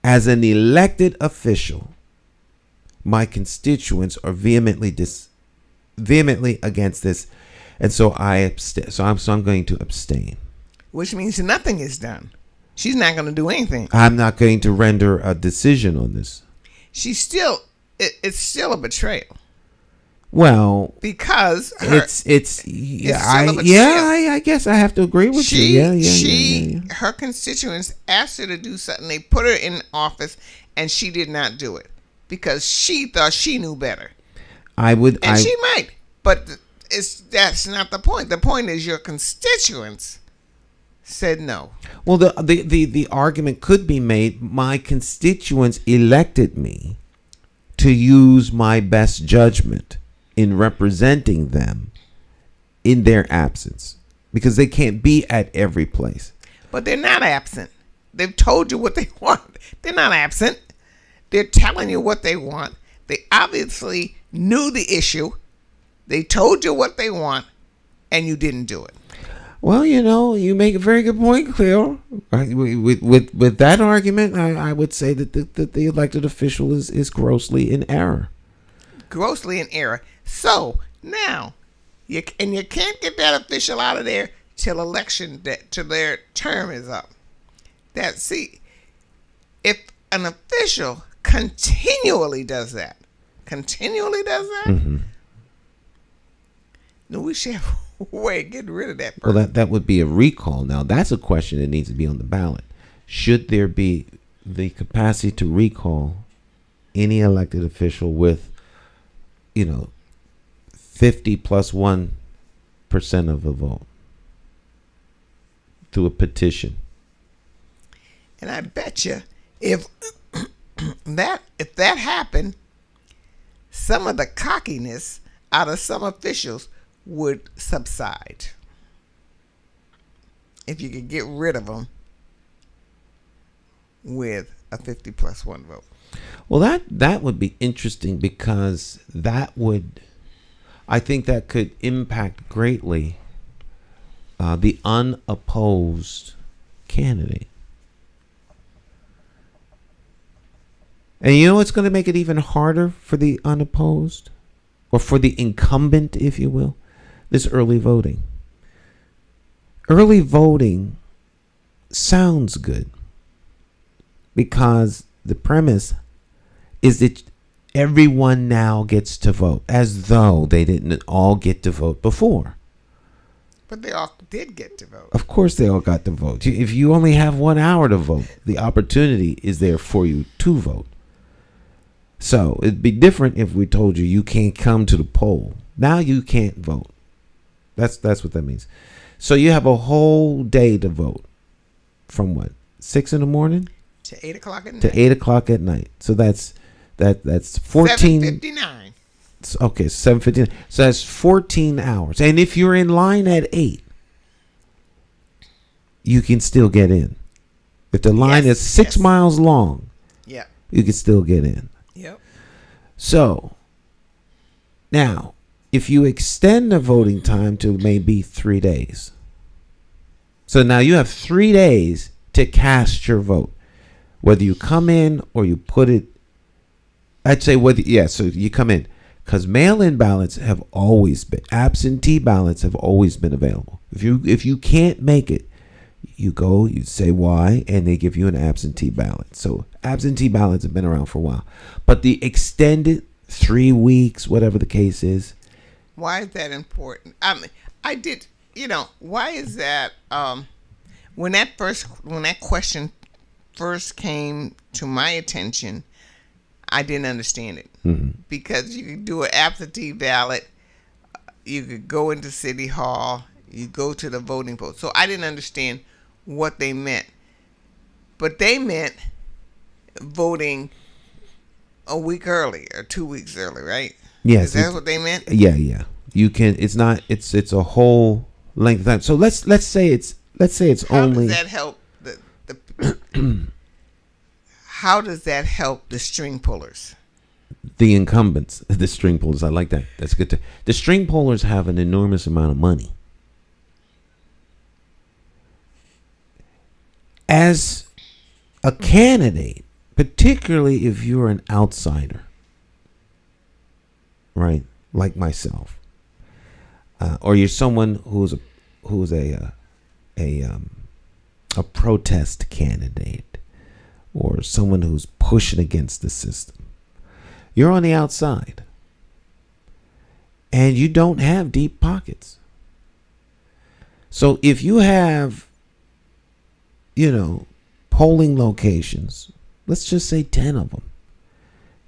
as an elected official, my constituents are vehemently against this, and so I'm going to abstain. Which means nothing is done. She's not going to do anything. I'm not going to render a decision on this. It's still a betrayal. Well, because I guess I have to agree with you. Yeah. Her constituents asked her to do something. They put her in office, and she did not do it because she thought she knew better. She might, but that's not the point. The point is your constituents said no. Well, the argument could be made. My constituents elected me to use my best judgment in representing them in their absence, because they can't be at every place. But they're not absent. They've told you what they want. They're not absent. They're telling you what they want. They obviously knew the issue. They told you what they want, and you didn't do it. Well, you make a very good point, Cleo. With that argument, I would say that the elected official is grossly in error. Grossly in error. So now, you can't get that official out of there till their term is up. If an official continually does that, mm-hmm. then we should have a way of getting rid of that person. Well, that would be a recall. Now, that's a question that needs to be on the ballot. Should there be the capacity to recall any elected official with 50 plus 1% of the vote through a petition? And I bet you if that happened, some of the cockiness out of some officials would subside. If you could get rid of them with a 50 plus 1 vote. Well, that would be interesting, because I think that could impact greatly the unopposed candidate. And it's going to make it even harder for the unopposed, or for the incumbent, if you will, this early voting. Early voting sounds good, because the premise is that everyone now gets to vote, as though they didn't all get to vote before. But they all did get to vote. Of course they all got to vote. If you only have 1 hour to vote, the opportunity is there for you to vote. So it'd be different if we told you can't come to the poll. Now you can't vote. That's what that means. So you have a whole day to vote, from 6 in the morning to 8 o'clock at night. To 8 o'clock at night. So that's 14. 7:59. Okay, 7:59. So that's 14 hours. And if you're in line at 8, you can still get in. If the line is 6 miles long, you can still get in. Yep. So now, if you extend the voting time to maybe 3 days, so now you have 3 days to cast your vote, whether you come in or you put it. I'd say so you come in, because mail-in ballots have always been, absentee ballots have always been available. If you can't make it, you go, you say why, and they give you an absentee ballot. So absentee ballots have been around for a while, but the extended 3 weeks, whatever the case is. Why is that important? Why is that? When that question first came to my attention, I didn't understand it. Mm-hmm. Because you could do an absentee ballot, you could go into City Hall, you go to the voting post. So I didn't understand what they meant. But they meant voting a week early or 2 weeks early, right? Yes. Is that what they meant? Yeah. You can. It's not. It's a whole length of time. So let's say it's only. How does that help the How does that help the string pullers? The incumbents, the string pullers. I like that. That's good. The string pullers have an enormous amount of money. As a candidate, particularly if you're an outsider, right? Like myself, or you're someone who's a protest candidate, or someone who's pushing against the system. You're on the outside, and you don't have deep pockets. So if you have, polling locations, let's just say 10 of them.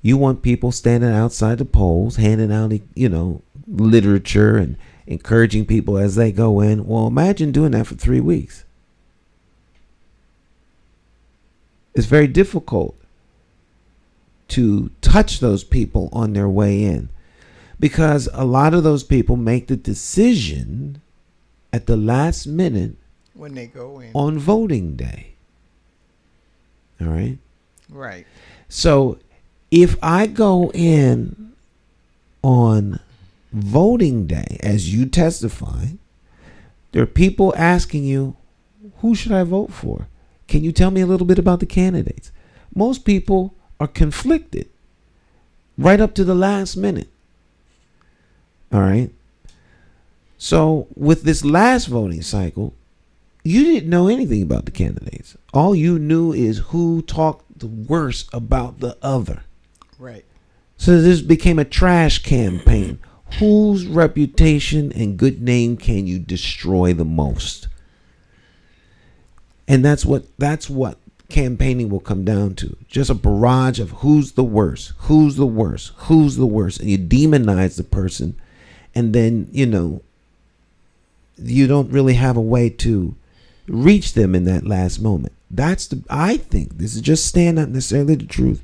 You want people standing outside the polls, handing out, literature and encouraging people as they go in. Well, imagine doing that for 3 weeks. It's very difficult to touch those people on their way in, because a lot of those people make the decision at the last minute when they go in on voting day. All right? Right. So if I go in on voting day, as you testify, there are people asking you, who should I vote for? Can you tell me a little bit about the candidates? Most people are conflicted right up to the last minute. All right. So with this last voting cycle, you didn't know anything about the candidates. All you knew is who talked the worst about the other. Right. So this became a trash campaign. Whose reputation and good name can you destroy the most? And that's what campaigning will come down to. Just a barrage of who's the worst, who's the worst, who's the worst. And you demonize the person. And then, you don't really have a way to reach them in that last moment. I think this is just not necessarily the truth.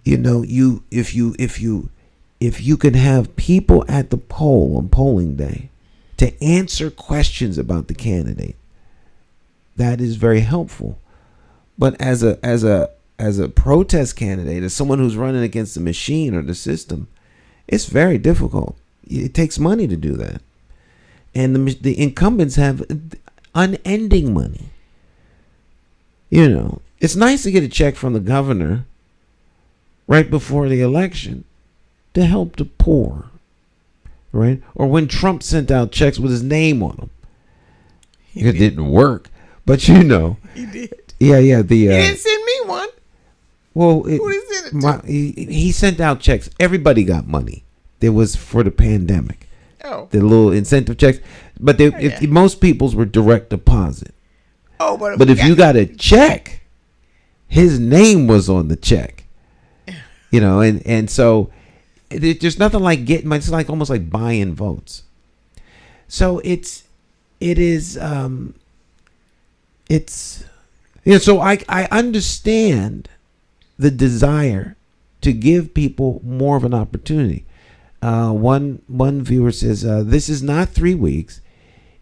If you can have people at the poll on polling day to answer questions about the candidate, that is very helpful. But as a protest candidate, as someone who's running against the machine or the system, it's very difficult. It takes money to do that. And the incumbents have unending money. It's nice to get a check from the governor right before the election to help the poor, right? Or when Trump sent out checks with his name on them. It didn't work, but he did. Yeah. He didn't send me one. Well, who did he send it to? He sent out checks. Everybody got money. It was for the pandemic. Oh. The little incentive checks, but most people's were direct deposit. Oh, but if you got a check, his name was on the check. And so there's nothing like getting. It's like almost like buying votes. So so I understand the desire to give people more of an opportunity. One viewer says, this is not 3 weeks.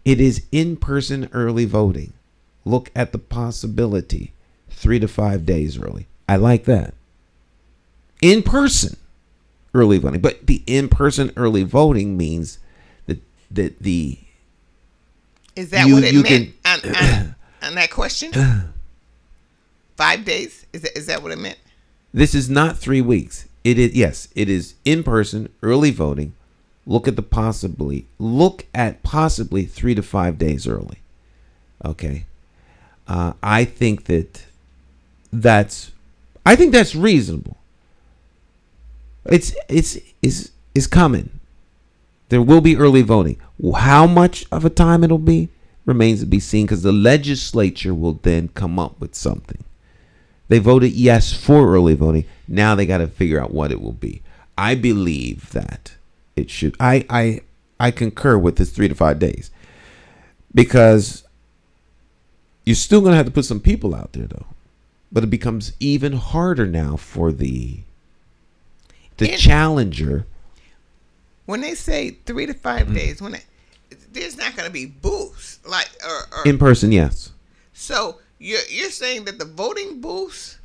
It is in-person early voting. Look at the possibility 3 to 5 days early. I like that. In-person early voting. But the in-person early voting means that the... Is that what it meant on that question? 5 days? Is that what it meant? This is not 3 weeks. It is in-person early voting. Look at possibly 3 to 5 days early. Okay. I think that's reasonable. It's coming. There will be early voting. How much of a time it'll be remains to be seen, because the legislature will then come up with something. They voted yes for early voting. Now they got to figure out what it will be. I believe that it should. I concur with this 3 to 5 days, because you're still going to have to put some people out there, though. But it becomes even harder now for the challenger. When they say 3 to 5 days, there's not going to be booths like or in person, yes. So you're saying that the voting booths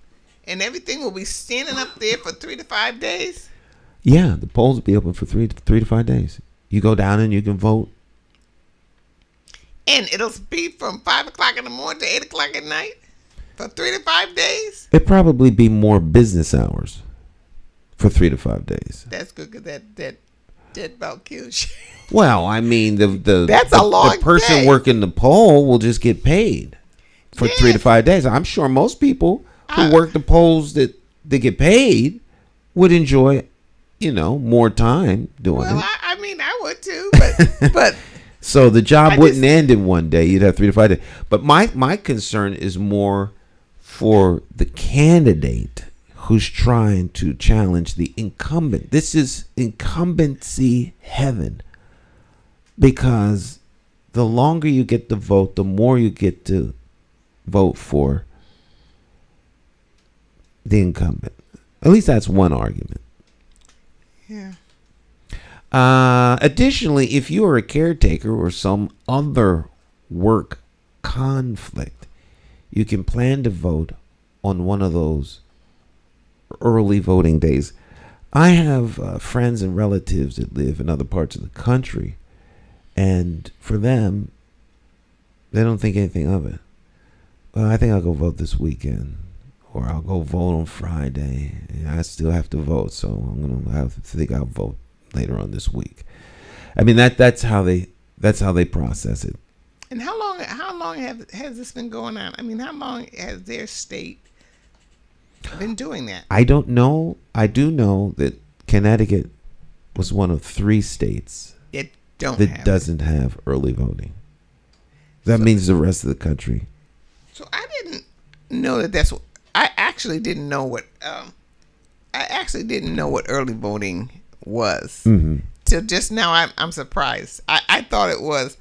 and everything will be standing up there for 3 to 5 days? Yeah, the polls will be open for 3 to 5 days. You go down and you can vote. And it'll be from 5 o'clock in the morning to 8 o'clock at night for 3 to 5 days? It'd probably be more business hours for 3 to 5 days. That's good because that about kills you. Well, I mean, That's a long the person day. working the pole will just get paid for 3 to 5 days. I'm sure most people who work the poles that they get paid would enjoy, more time doing Well, it. I mean, I would too, but So the job wouldn't end in one day. You'd have 3 to 5 days. But my concern is more for the candidate who's trying to challenge the incumbent. This is incumbency heaven, because the longer you get to vote, the more you get to vote for the incumbent. At least that's one argument. yeah. Additionally, if you are a caretaker or some other work conflict, you can plan to vote on one of those early voting days. I have friends and relatives that live in other parts of the country, and for them, they don't think anything of it. Well, I think I'll go vote this weekend, or I'll go vote on Friday. And I still have to vote, so I'll vote later on this week. I mean, that's how they process it. And how long has this been going on? I mean, how long has their state been doing that? I don't know. I do know that Connecticut was one of 3 states It doesn't have early voting. That means the rest of the country. So I didn't know that that's what. I actually didn't know what. Early voting was. Mm-hmm. Till just now, I'm surprised. I thought it was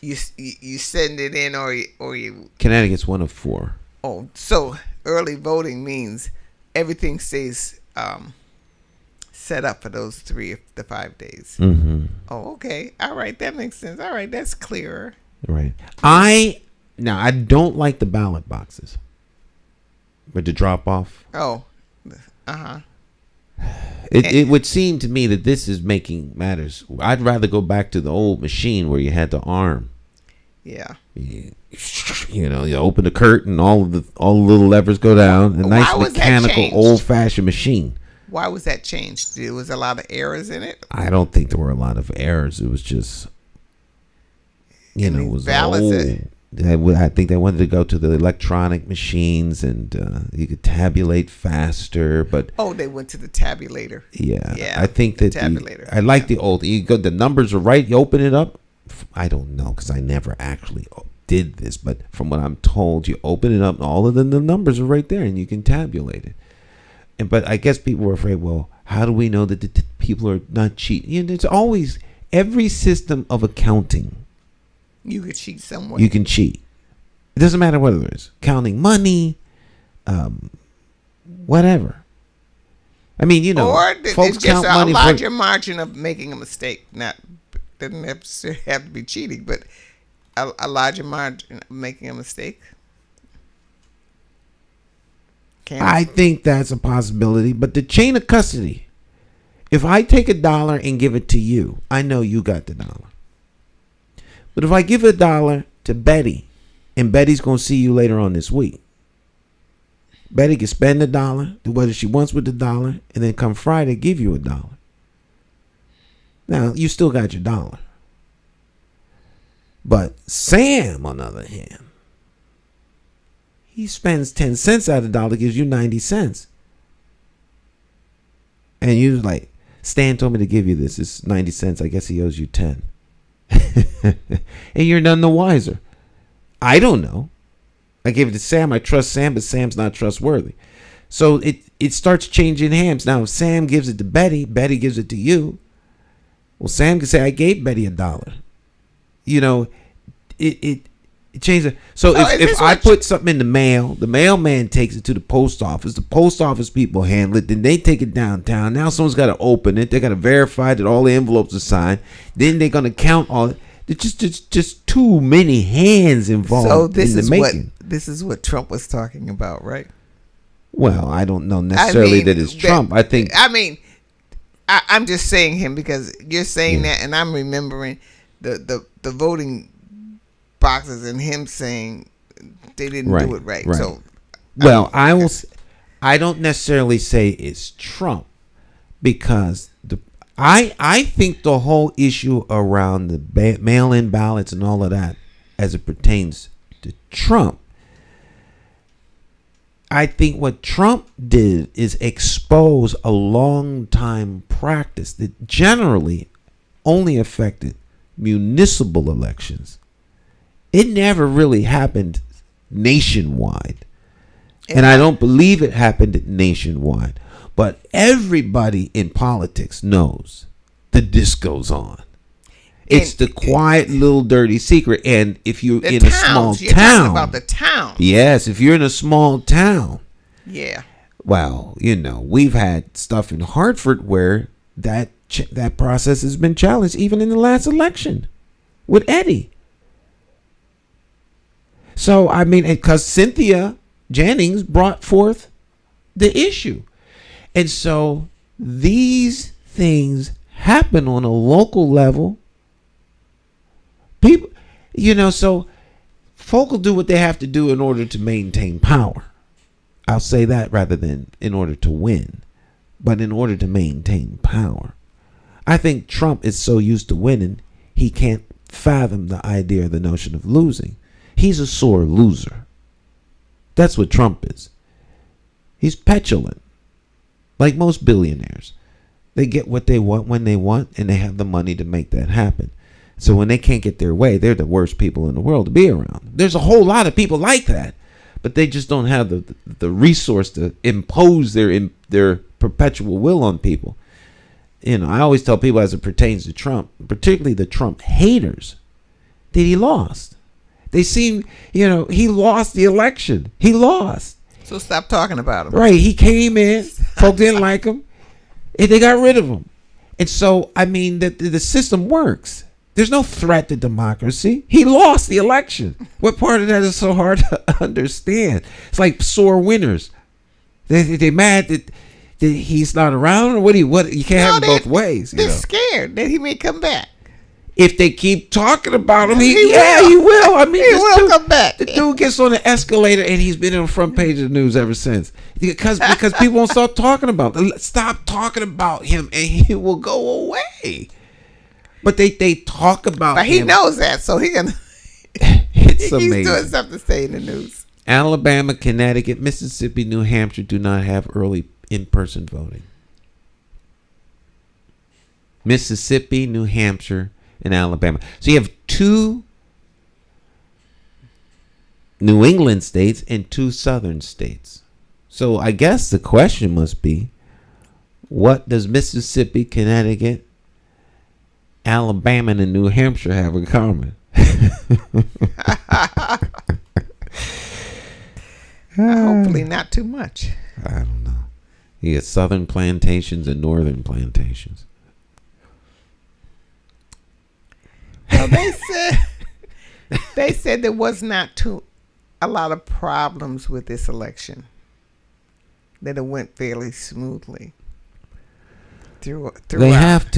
you send it in or you. Connecticut's one of 4. Oh, so early voting means everything stays set up for those 3 to 5 days. Mm-hmm. Oh, okay. All right, that makes sense. All right, that's clearer. Right. I don't like the ballot boxes with the drop off. Oh, uh-huh. It would seem to me that this is making matters. I'd rather go back to the old machine where you had the arm. Yeah. You open the curtain, all the little levers go down. A nice Why was that mechanical, changed? old-fashioned machine. Why was that changed? There was a lot of errors in it. I don't think there were a lot of errors. It was just, it was old. I think they wanted to go to the electronic machines, and you could tabulate faster. But they went to the tabulator. yeah, I think that tabulator. I like the old. You go, the numbers are right. You open it up. I don't know because I never actually did this, but from what I'm told, you open it up, and all of the numbers are right there, and you can tabulate it. But I guess people were afraid. Well, how do we know that the people are not cheating? It's always every system of accounting. You could cheat somewhere. You can cheat. It doesn't matter what it is. Counting money, whatever. I mean, or folks it's count just a money larger margin of making a mistake. Doesn't have to be cheating, but a larger margin of making a mistake. I think that's a possibility. But the chain of custody, if I take $1 and give it to you, I know you got the $1. But if I give $1 to Betty, and Betty's going to see you later on this week, Betty can spend $1, do whatever she wants with the $1, and then come Friday, give you $1. Now, you still got your $1. But Sam, on the other hand, he spends 10 cents out of $1, gives you 90 cents. And you like, Stan told me to give you this. It's 90 cents. I guess he owes you 10. And you're none the wiser. I don't know. I gave it to Sam. I trust Sam, but Sam's not trustworthy. So it starts changing hands. Now, if Sam gives it to Betty, Betty gives it to you. Well, Sam can say, I gave Betty $1. It changes. So if I put something in the mail, the mailman takes it to the post office. The post office people handle it. Then they take it downtown. Now someone's got to open it. They got to verify that all the envelopes are signed. Then they're going to count all. There's just too many hands involved in the making. This is what Trump was talking about, right? Well, I don't know necessarily that it's Trump. I think. I mean, I'm just saying him because you're saying that, and I'm remembering the voting boxes and him saying they didn't do it right. So, well, I don't necessarily say it's Trump. because I think the whole issue around the mail-in ballots and all of that, as it pertains to Trump, I think what Trump did is expose a long time practice that generally only affected municipal elections. It never really happened nationwide. And I don't believe it happened nationwide. But everybody in politics knows that this goes on. It's the quiet little dirty secret. And if you're in a small you're town, talking about the town. yes, if you're in a small town, Yeah. well, we've had stuff in Hartford where that process has been challenged, even in the last election with Eddie. So I mean, because Cynthia Jennings brought forth the issue, and so these things happen on a local level. People, so folk will do what they have to do in order to maintain power. I'll say that rather than in order to win, but in order to maintain power. I think Trump is so used to winning, he can't fathom the idea or the notion of losing. He's a sore loser. That's what Trump is. He's petulant, like most billionaires. They get what they want when they want, and they have the money to make that happen. So when they can't get their way, they're the worst people in the world to be around. There's a whole lot of people like that, but they just don't have the resource to impose their perpetual will on people. I always tell people, as it pertains to Trump, particularly the Trump haters, that he lost. They seem, he lost the election. He lost. So stop talking about him. Right. He came in, folk didn't like him, and they got rid of him. And so, I mean, the system works. There's no threat to democracy. He lost the election. What part of that is so hard to understand? It's like sore winners. They mad that he's not around, or what? You can't have it both ways. They're scared that he may come back. If they keep talking about him, he will. I mean, he will come back. The dude gets on the escalator, and he's been on the front page of the news ever since. Because people won't stop talking about him. Stop talking about him, and he will go away. But they talk about him. But he knows that, so he can. It's amazing. He's doing something to say in the news. Alabama, Connecticut, Mississippi, New Hampshire do not have early in-person voting. Mississippi, New Hampshire, and Alabama. So you have 2 New England states and 2 southern states. So I guess the question must be, what does Mississippi, Connecticut, Alabama, and New Hampshire have in common? Hopefully not too much. I don't know. You get southern plantations and northern plantations. Well, they said there was not a lot of problems with this election. That it went fairly smoothly. They have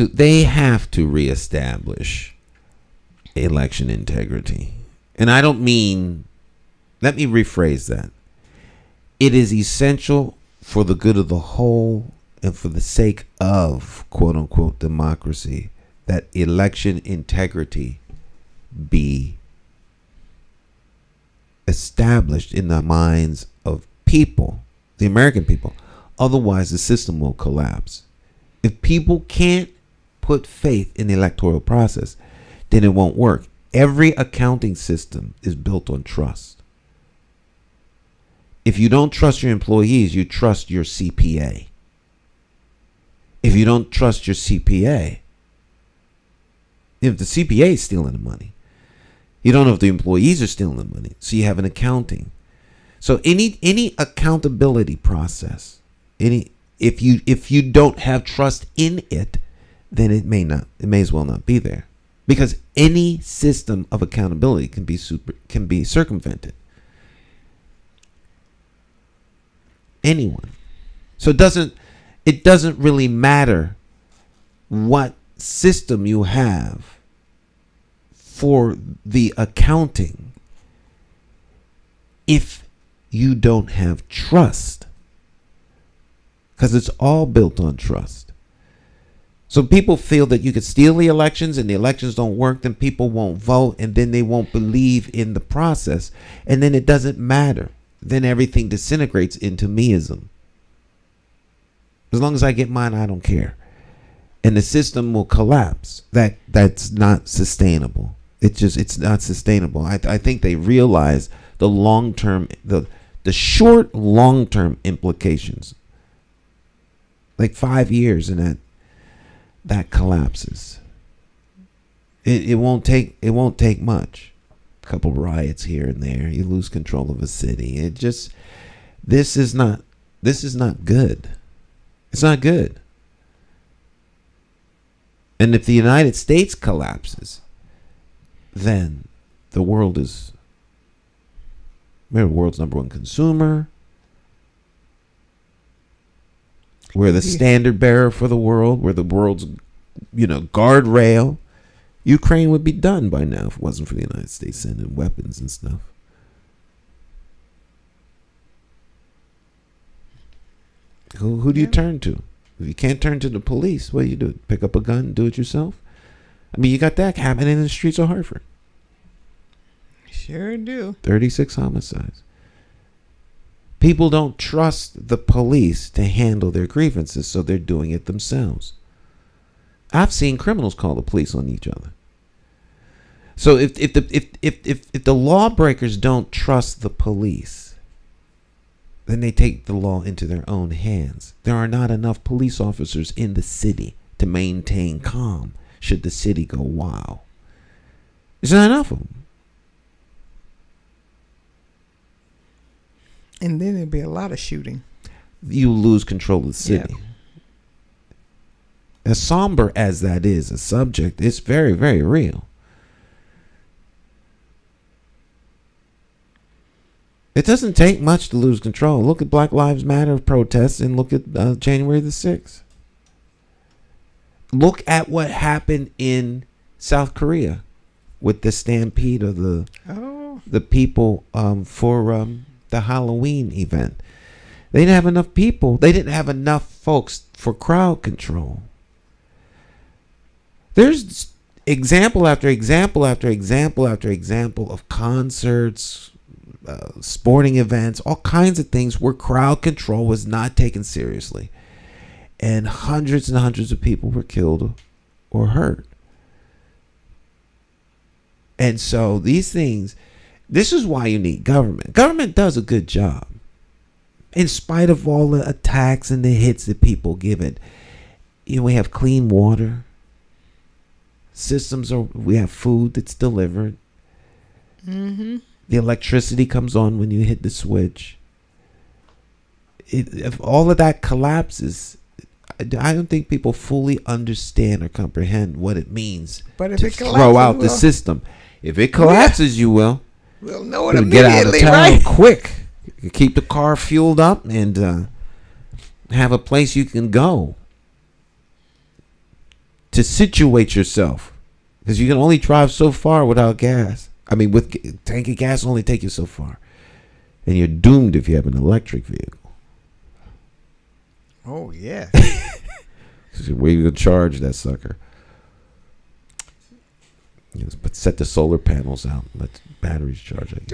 to reestablish election integrity. And I don't mean, let me rephrase that. It is essential for the good of the whole and for the sake of quote unquote democracy that election integrity be established in the minds of people, the American people. Otherwise the system will collapse. If people can't put faith in the electoral process, then it won't work. Every accounting system is built on trust. If you don't trust your employees, you trust your CPA. If you don't trust your CPA, if the CPA is stealing the money, you don't know if the employees are stealing the money. So you have an accounting. So any accountability process, if you don't have trust in it, then it may as well not be there, because any system of accountability can be circumvented. Anyone. So it doesn't really matter what system you have for the accounting if you don't have trust, because it's all built on trust. So people feel that you could steal the elections and the elections don't work, then people won't vote, and then they won't believe in the process. And then it doesn't matter. Then everything disintegrates into meism. As long as I get mine, I don't care. And the system will collapse. That's not sustainable. It's not sustainable. I think they realize the long-term, the short long-term implications. Like 5 years and that collapses. It won't take much. A couple riots here and there. You lose control of a city. This is not good. It's not good. And if the United States collapses, then the world is, we're the world's number one consumer. We're the standard bearer for the world. We're the world's, guardrail. Ukraine would be done by now if it wasn't for the United States sending weapons and stuff. Who do you turn to? If you can't turn to the police, what do you do? Pick up a gun and do it yourself? I mean, you got that happening in the streets of Hartford. Sure do. 36 homicides. People don't trust the police to handle their grievances, so they're doing it themselves. I've seen criminals call the police on each other. So if the lawbreakers don't trust the police, then they take the law into their own hands. There are not enough police officers in the city to maintain calm should the city go wild. There's not enough of them. And then there'd be a lot of shooting. You lose control of the city. Yeah. As somber as that is a subject, it's very, very real. It doesn't take much to lose control. Look at Black Lives Matter protests and look at January the 6th. Look at what happened in South Korea with the stampede of the people for the Halloween event. They didn't have enough people. They didn't have enough folks for crowd control. There's example after example after example after example of concerts, sporting events, all kinds of things where crowd control was not taken seriously. And hundreds of people were killed or hurt. And so these things, this is why you need government. Government does a good job. In spite of all the attacks and the hits that people give it, we have clean water. We have food that's delivered. Mm-hmm. The electricity comes on when you hit the switch. If all of that collapses, I don't think people fully understand or comprehend what it means but if to it throw out the system. If it collapses, you will. We'll know it You'll immediately, get out of town right? quick. You keep the car fueled up and have a place you can go to situate yourself, because you can only drive so far without gas. I mean, with tank of gas only take you so far, and you're doomed if you have an electric vehicle. Oh yeah. Where you gonna charge that sucker? But set the solar panels out. Let the batteries charge. I guess.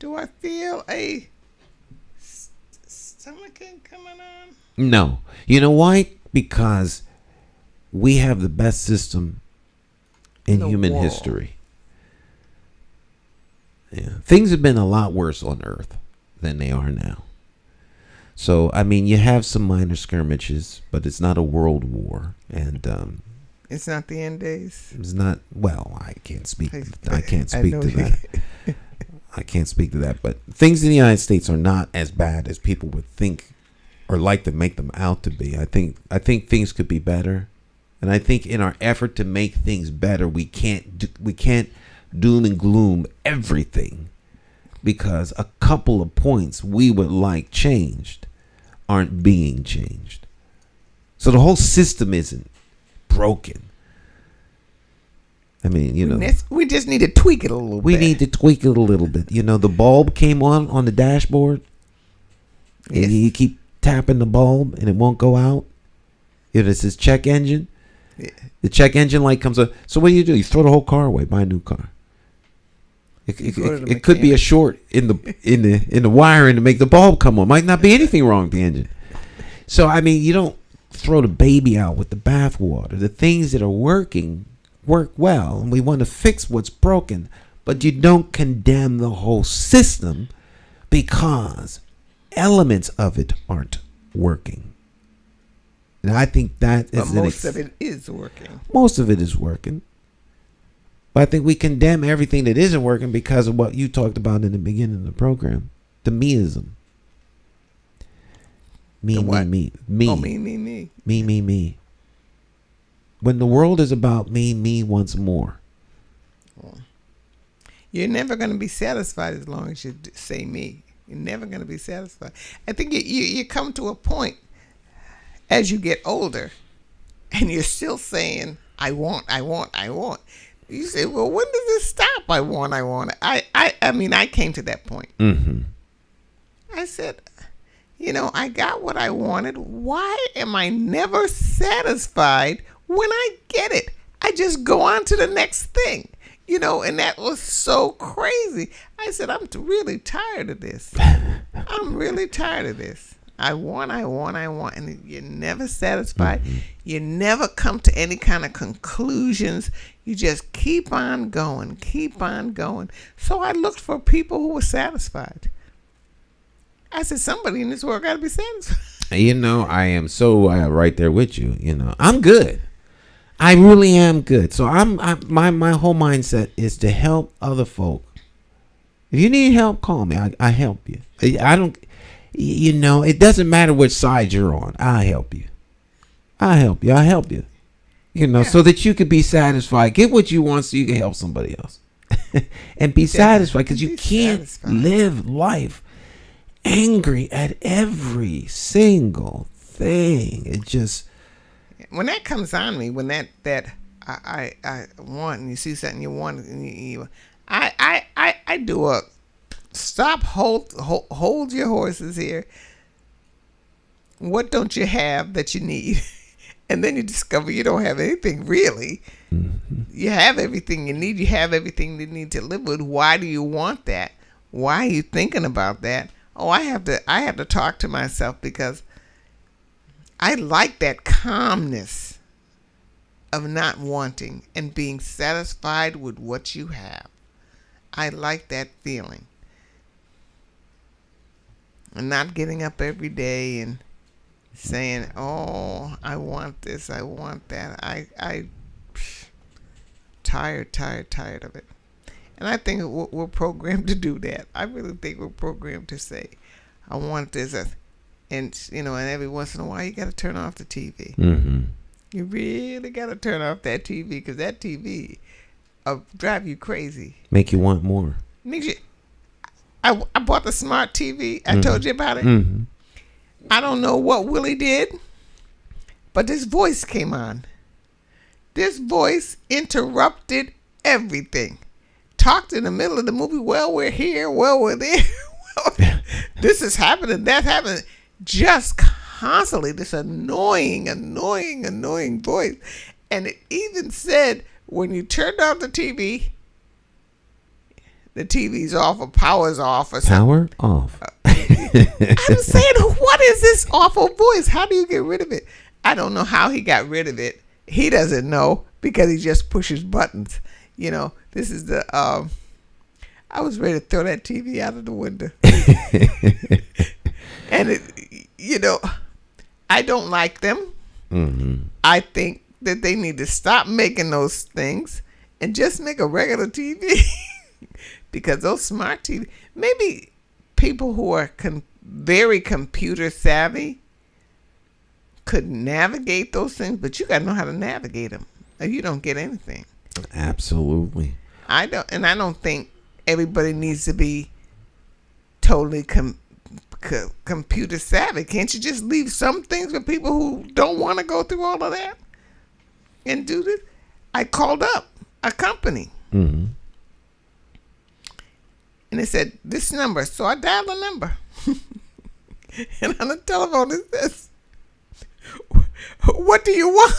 Do I feel a stomachache coming on? No. You know why? Because we have the best system in human history. Yeah. Things have been a lot worse on Earth than they are now. So, I mean, you have some minor skirmishes, but it's not a world war. And it's not the end days. It's not. Well, I can't speak. I can't speak to that. I can't speak to that. But things in the United States are not as bad as people would think or like to make them out to be. I think things could be better, and I think in our effort to make things better, we can't doom and gloom everything, because a couple of points we would like changed aren't being changed. So the whole system isn't broken. I mean, we just need to tweak it a little bit. We need to tweak it a little bit. The bulb came on the dashboard. Yes. And you keep tapping the bulb and it won't go out. If it's his check engine, the check engine light comes up. So what do? You throw the whole car away, buy a new car. It could be a short in the wiring to make the bulb come on. Might not be anything wrong with the engine. So I mean, you don't throw the baby out with the bathwater. The things that are working work well, and we want to fix what's broken, but you don't condemn the whole system because elements of it aren't working. And I think that is most of it is working. Most of it is working. But I think we condemn everything that isn't working because of what you talked about in the beginning of the program. The meism. Me. Oh, me. Me. When the world is about me once more. You're never going to be satisfied as long as you say me. You're never going to be satisfied. I think you come to a point as you get older and you're still saying, I want. You say, well, when does this stop? I want. I mean, I came to that point. Mm-hmm. I said, I got what I wanted. Why am I never satisfied when I get it? I just go on to the next thing, and that was so crazy. I said, I'm really tired of this. I'm really tired of this. I want. And you're never satisfied. Mm-hmm. You never come to any kind of conclusions. You just keep on going. So I looked for people who were satisfied. I said, somebody in this world got to be satisfied. I am so right there with you. I'm good. I really am good. So my whole mindset is to help other folk. If you need help, call me. I help you. I don't. It doesn't matter which side you're on. I help you. So that you could be satisfied. Get what you want so you can help somebody else. And be satisfied, because you can't live life angry at every single thing. It just, when that comes on me, when that I want, and you see something you want, and I do a stop, hold your horses here. What don't you have that you need? And then you discover you don't have anything really. mm-hmm. You have everything you need. You have everything you need to live with. Why do you want that? Why are you thinking about that? Oh, I have to talk to myself, because I like that calmness of not wanting and being satisfied with what you have. I like that feeling. And not getting up every day and saying, oh, I want this, I want that. I tired of it. And I think we're programmed to do that. I really think we're programmed to say, I want this. And every once in a while, you got to turn off the TV. Mm-hmm. You really got to turn off that TV, because that TV will drive you crazy. Make you want more. Makes you. I bought the smart TV. I mm-hmm. told you about it. Mm-hmm. I don't know what Willie did, but this voice came on. This voice interrupted everything. Talked in the middle of the movie. Well, we're here. Well, we're there. This is happening. That's happening. Just constantly. This annoying voice. And it even said, when you turned on the TV's off, or power's off, or something. Power off. I'm saying, what is this awful voice? How do you get rid of it? I don't know how he got rid of it. He doesn't know, because he just pushes buttons. This is the, I was ready to throw that TV out of the window. And I don't like them. Mm-hmm. I think that they need to stop making those things and just make a regular TV. Because those smart TV, maybe people who are very computer savvy could navigate those things, but you got to know how to navigate them, or you don't get anything. Absolutely. I don't think everybody needs to be totally computer savvy. Can't you just leave some things for people who don't want to go through all of that and do this? I called up a company. Mm-hmm. And it said, this number. So I dialed the number. And on the telephone it says, "What do you want?"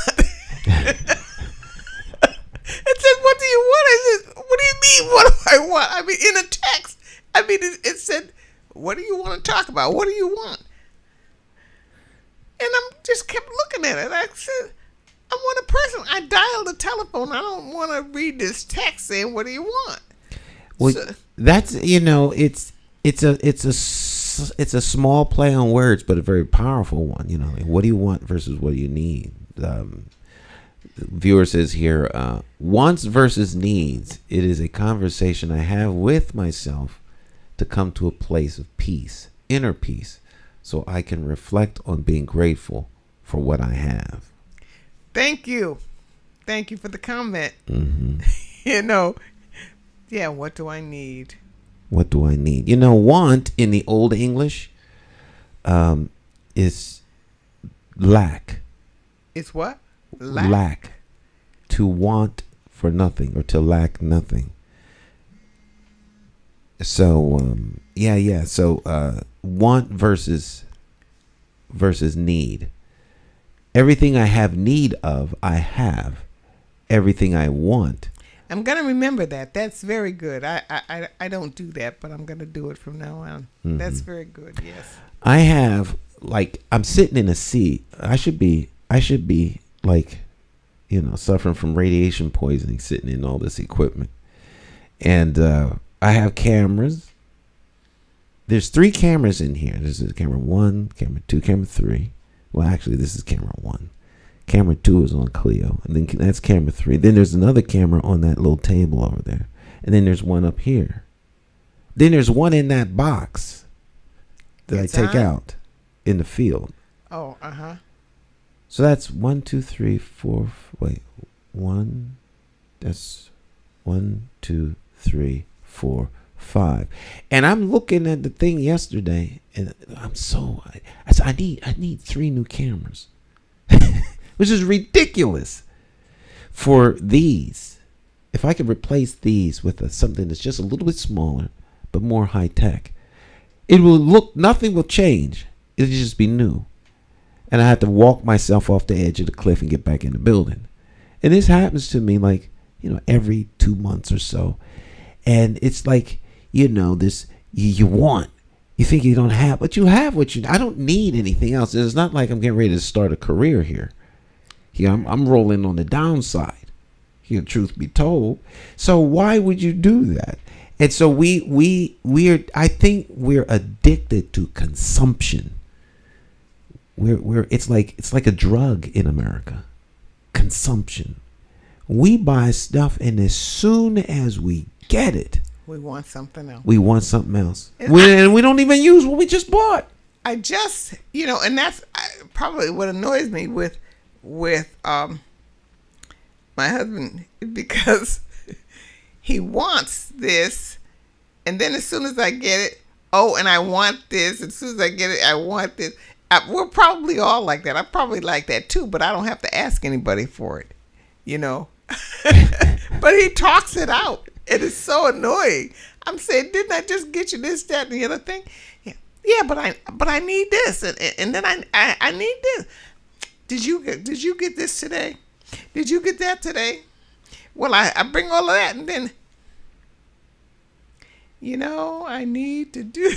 It said, "What do you want?" I said, "What do you mean, what do I want?" I mean, in a text. I mean, it said, "What do you want to talk about? What do you want?" And I just kept looking at it. I said, I want a person. I dialed the telephone. I don't want to read this text saying, "What do you want?" Well, So, that's it's a small play on words, but a very powerful one. Like, what do you want versus what do you need? Viewer says here, wants versus needs. It is a conversation I have with myself to come to a place of peace, inner peace, so I can reflect on being grateful for what I have. thank you for the comment. Mm-hmm. Yeah. What do I need? What do I need? Want in the Old English is lack. It's what? Lack. To want for nothing or to lack nothing. So yeah. So want versus need. Everything I have need of, I have. Everything I want. I'm gonna remember that. That's very good. I don't do that, but I'm gonna do it from now on. Mm-hmm. That's very good. Yes. I have, like, I'm sitting in a seat. I should be like, suffering from radiation poisoning, sitting in all this equipment. And I have cameras. There's 3 cameras in here. This is camera 1, camera 2, camera 3. Well, actually, this is camera 1. Camera 2 is on Cleo. And then that's camera 3. Then there's another camera on that little table over there. And then there's one up here. Then there's one in that box that I take out in the field. Oh, uh-huh. So that's 1, 2, 3, 4. Wait, 1. That's 1, 2, 3, 4, 5. And I'm looking at the thing yesterday, and I need 3 new cameras, which is ridiculous. For these, if I could replace these with something that's just a little bit smaller but more high tech, it will look. Nothing will change. It'll just be new. And I have to walk myself off the edge of the cliff and get back in the building. And this happens to me every 2 months or so. And it's like, this you want. You think you don't have, but you have I don't need anything else. It's not like I'm getting ready to start a career here. I'm rolling on the downside. Truth be told. So why would you do that? And so I think we're addicted to consumption. It's like a drug in America. Consumption. We buy stuff, and as soon as we get it, we want something else. And we don't even use what we just bought. I just, and that's probably what annoys me with my husband, because he wants this, and then as soon as I get it, and I want this. As soon as I get it, I want this. We're probably all like that. I'm probably like that too, but I don't have to ask anybody for it, But he talks it out. It is so annoying. I'm saying, didn't I just get you this, that, and the other thing? Yeah, but I need this, and then I need this. Did you get this today? Did you get that today? Well, I bring all of that, and then I need to do.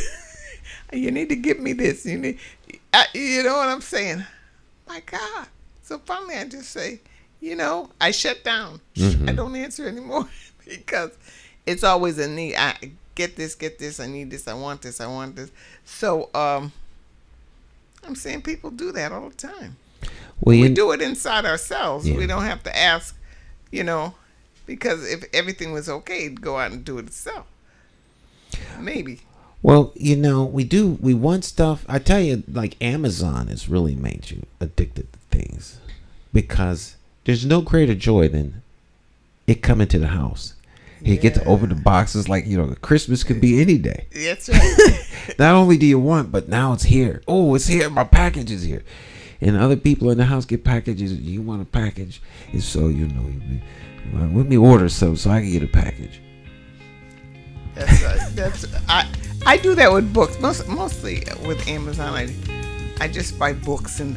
You need to give me this. You know what I'm saying? My God. So finally, I just say, I shut down. Mm-hmm. I don't answer anymore because it's always a need. I get this. I need this. I want this. So I'm saying people do that all the time. Well, we do it inside ourselves. Yeah. We don't have to ask, because if everything was okay, it'd go out and do it itself. Maybe. Well, we want stuff. I tell you, like, Amazon has really made you addicted to things, because there's no greater joy than it coming to the house. You get to open the boxes like, Christmas could be any day. That's right. Not only do you want, but now it's here. Oh, it's here. My package is here. And other people in the house get packages. You want a package. And so, let me order some so I can get a package. I do that with books, mostly with Amazon. I just buy books and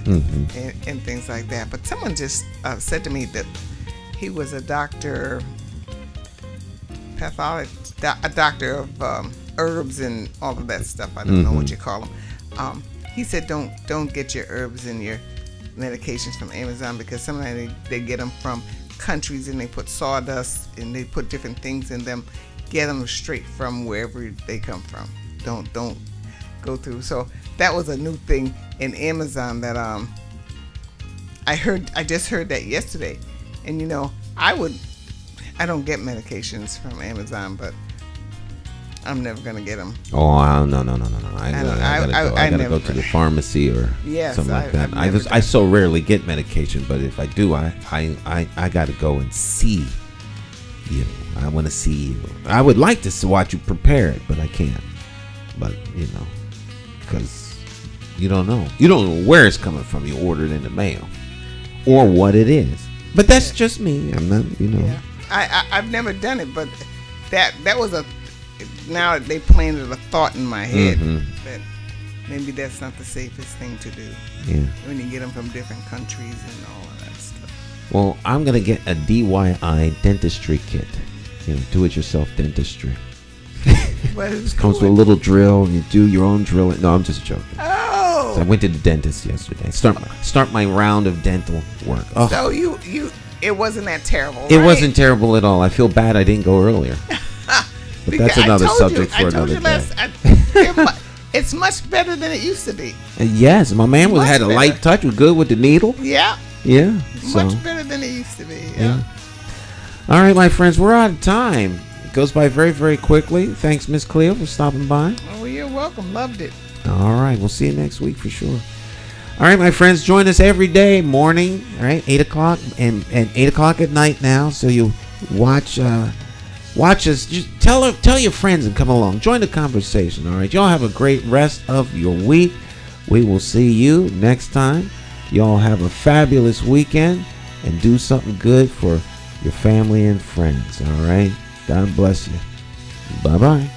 things like that. But someone just said to me that he was a doctor, a doctor of herbs and all of that stuff. I don't know what you call them. He said don't get your herbs and your medications from Amazon, because sometimes they get them from countries and they put sawdust and they put different things in them. Get them straight from wherever they come from. Don't go through. So that was a new thing in Amazon that I just heard that yesterday. And I don't get medications from Amazon, but I'm never gonna get them. Oh no! I gotta go to the pharmacy or something like that. I so rarely get medication, but if I do, I gotta go and see you. I want to see you. I would like to watch you prepare it, but I can't. But because you don't know where it's coming from. You ordered in the mail or what it is. But that's just me. I'm not. Yeah. I've never done it, but that was a. Now they planted a thought in my head that maybe that's not the safest thing to do. Yeah. When you get them from different countries and all of that stuff. Well, I'm gonna get a DIY dentistry kit. Do-it-yourself dentistry. It comes with a little drill, and you do your own drilling. No, I'm just joking. Oh. So I went to the dentist yesterday. Start my round of dental work. Oh. So it wasn't that terrible. It wasn't terrible at all. I feel bad I didn't go earlier. But that's another subject for another day. It's much better than it used to be. Yes, my man had a light touch. Was good with the needle. Yeah. Yeah. Much better than it used to be. Yeah. All right, my friends, we're out of time. It goes by very, very quickly. Thanks, Miss Cleo, for stopping by. Oh, you're welcome. Loved it. All right, we'll see you next week for sure. All right, my friends, join us every day morning. All right, 8:00 and 8:00 at night now. So you watch us. Just tell your friends and come along. Join the conversation. All right, y'all have a great rest of your week. We will see you next time. Y'all have a fabulous weekend and do something good for your family and friends. All right, God bless you. Bye bye.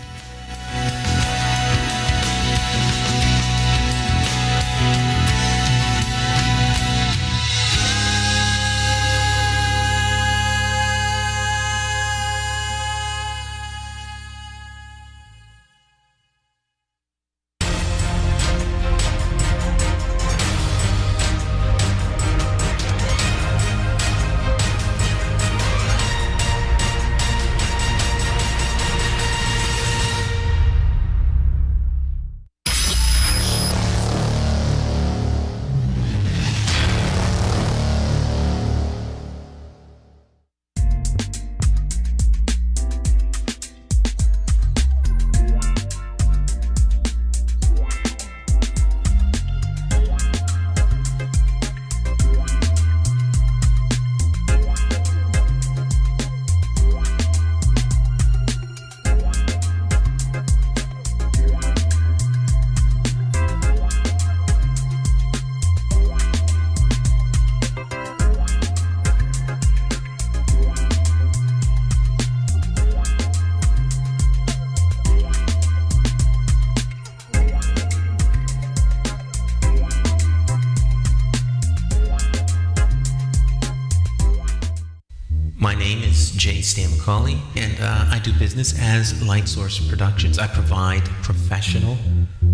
McCauley, and I do business as Light Source Productions. I provide professional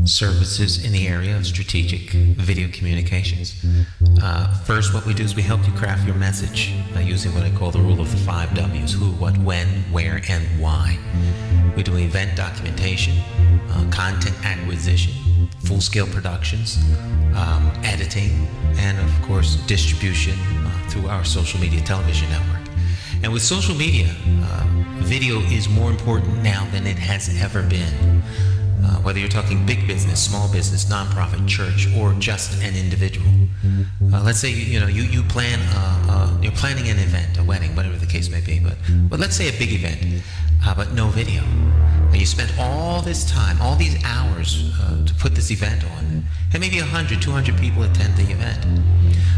services in the area of strategic video communications. First, what we do is we help you craft your message using what I call the rule of the 5 W's: who, what, when, where, and why. We do event documentation, content acquisition, full-scale productions, editing, and of course distribution through our social media television network. And with social media, video is more important now than it has ever been. Whether you're talking big business, small business, nonprofit, church, or just an individual. Let's say you plan you're planning an event, a wedding, whatever the case may be. But let's say a big event, but no video. And you spent all this time, all these hours to put this event on, and maybe 100, 200 people attend the event.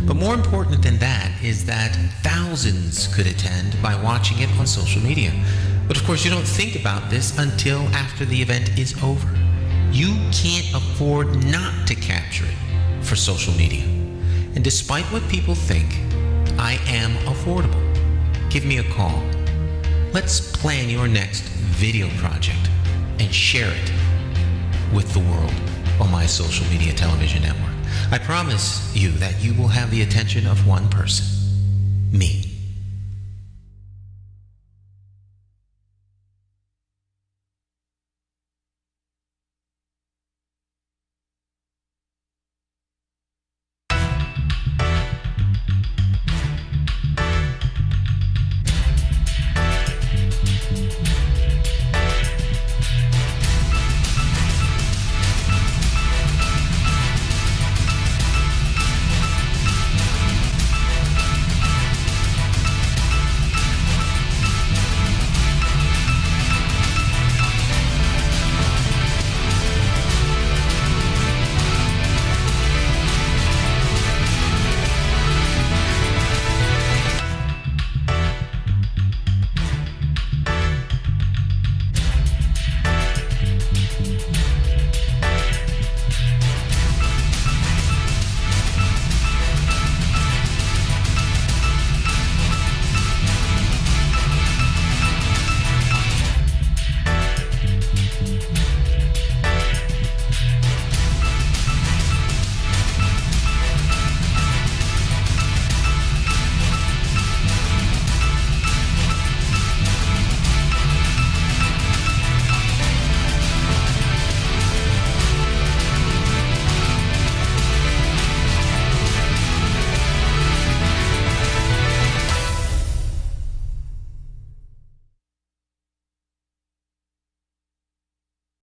But more important than that is that thousands could attend by watching it on social media. But of course, you don't think about this until after the event is over. You can't afford not to capture it for social media. And despite what people think, I am affordable. Give me a call. Let's plan your next video project and share it with the world on my social media television network. I promise you that you will have the attention of one person, me.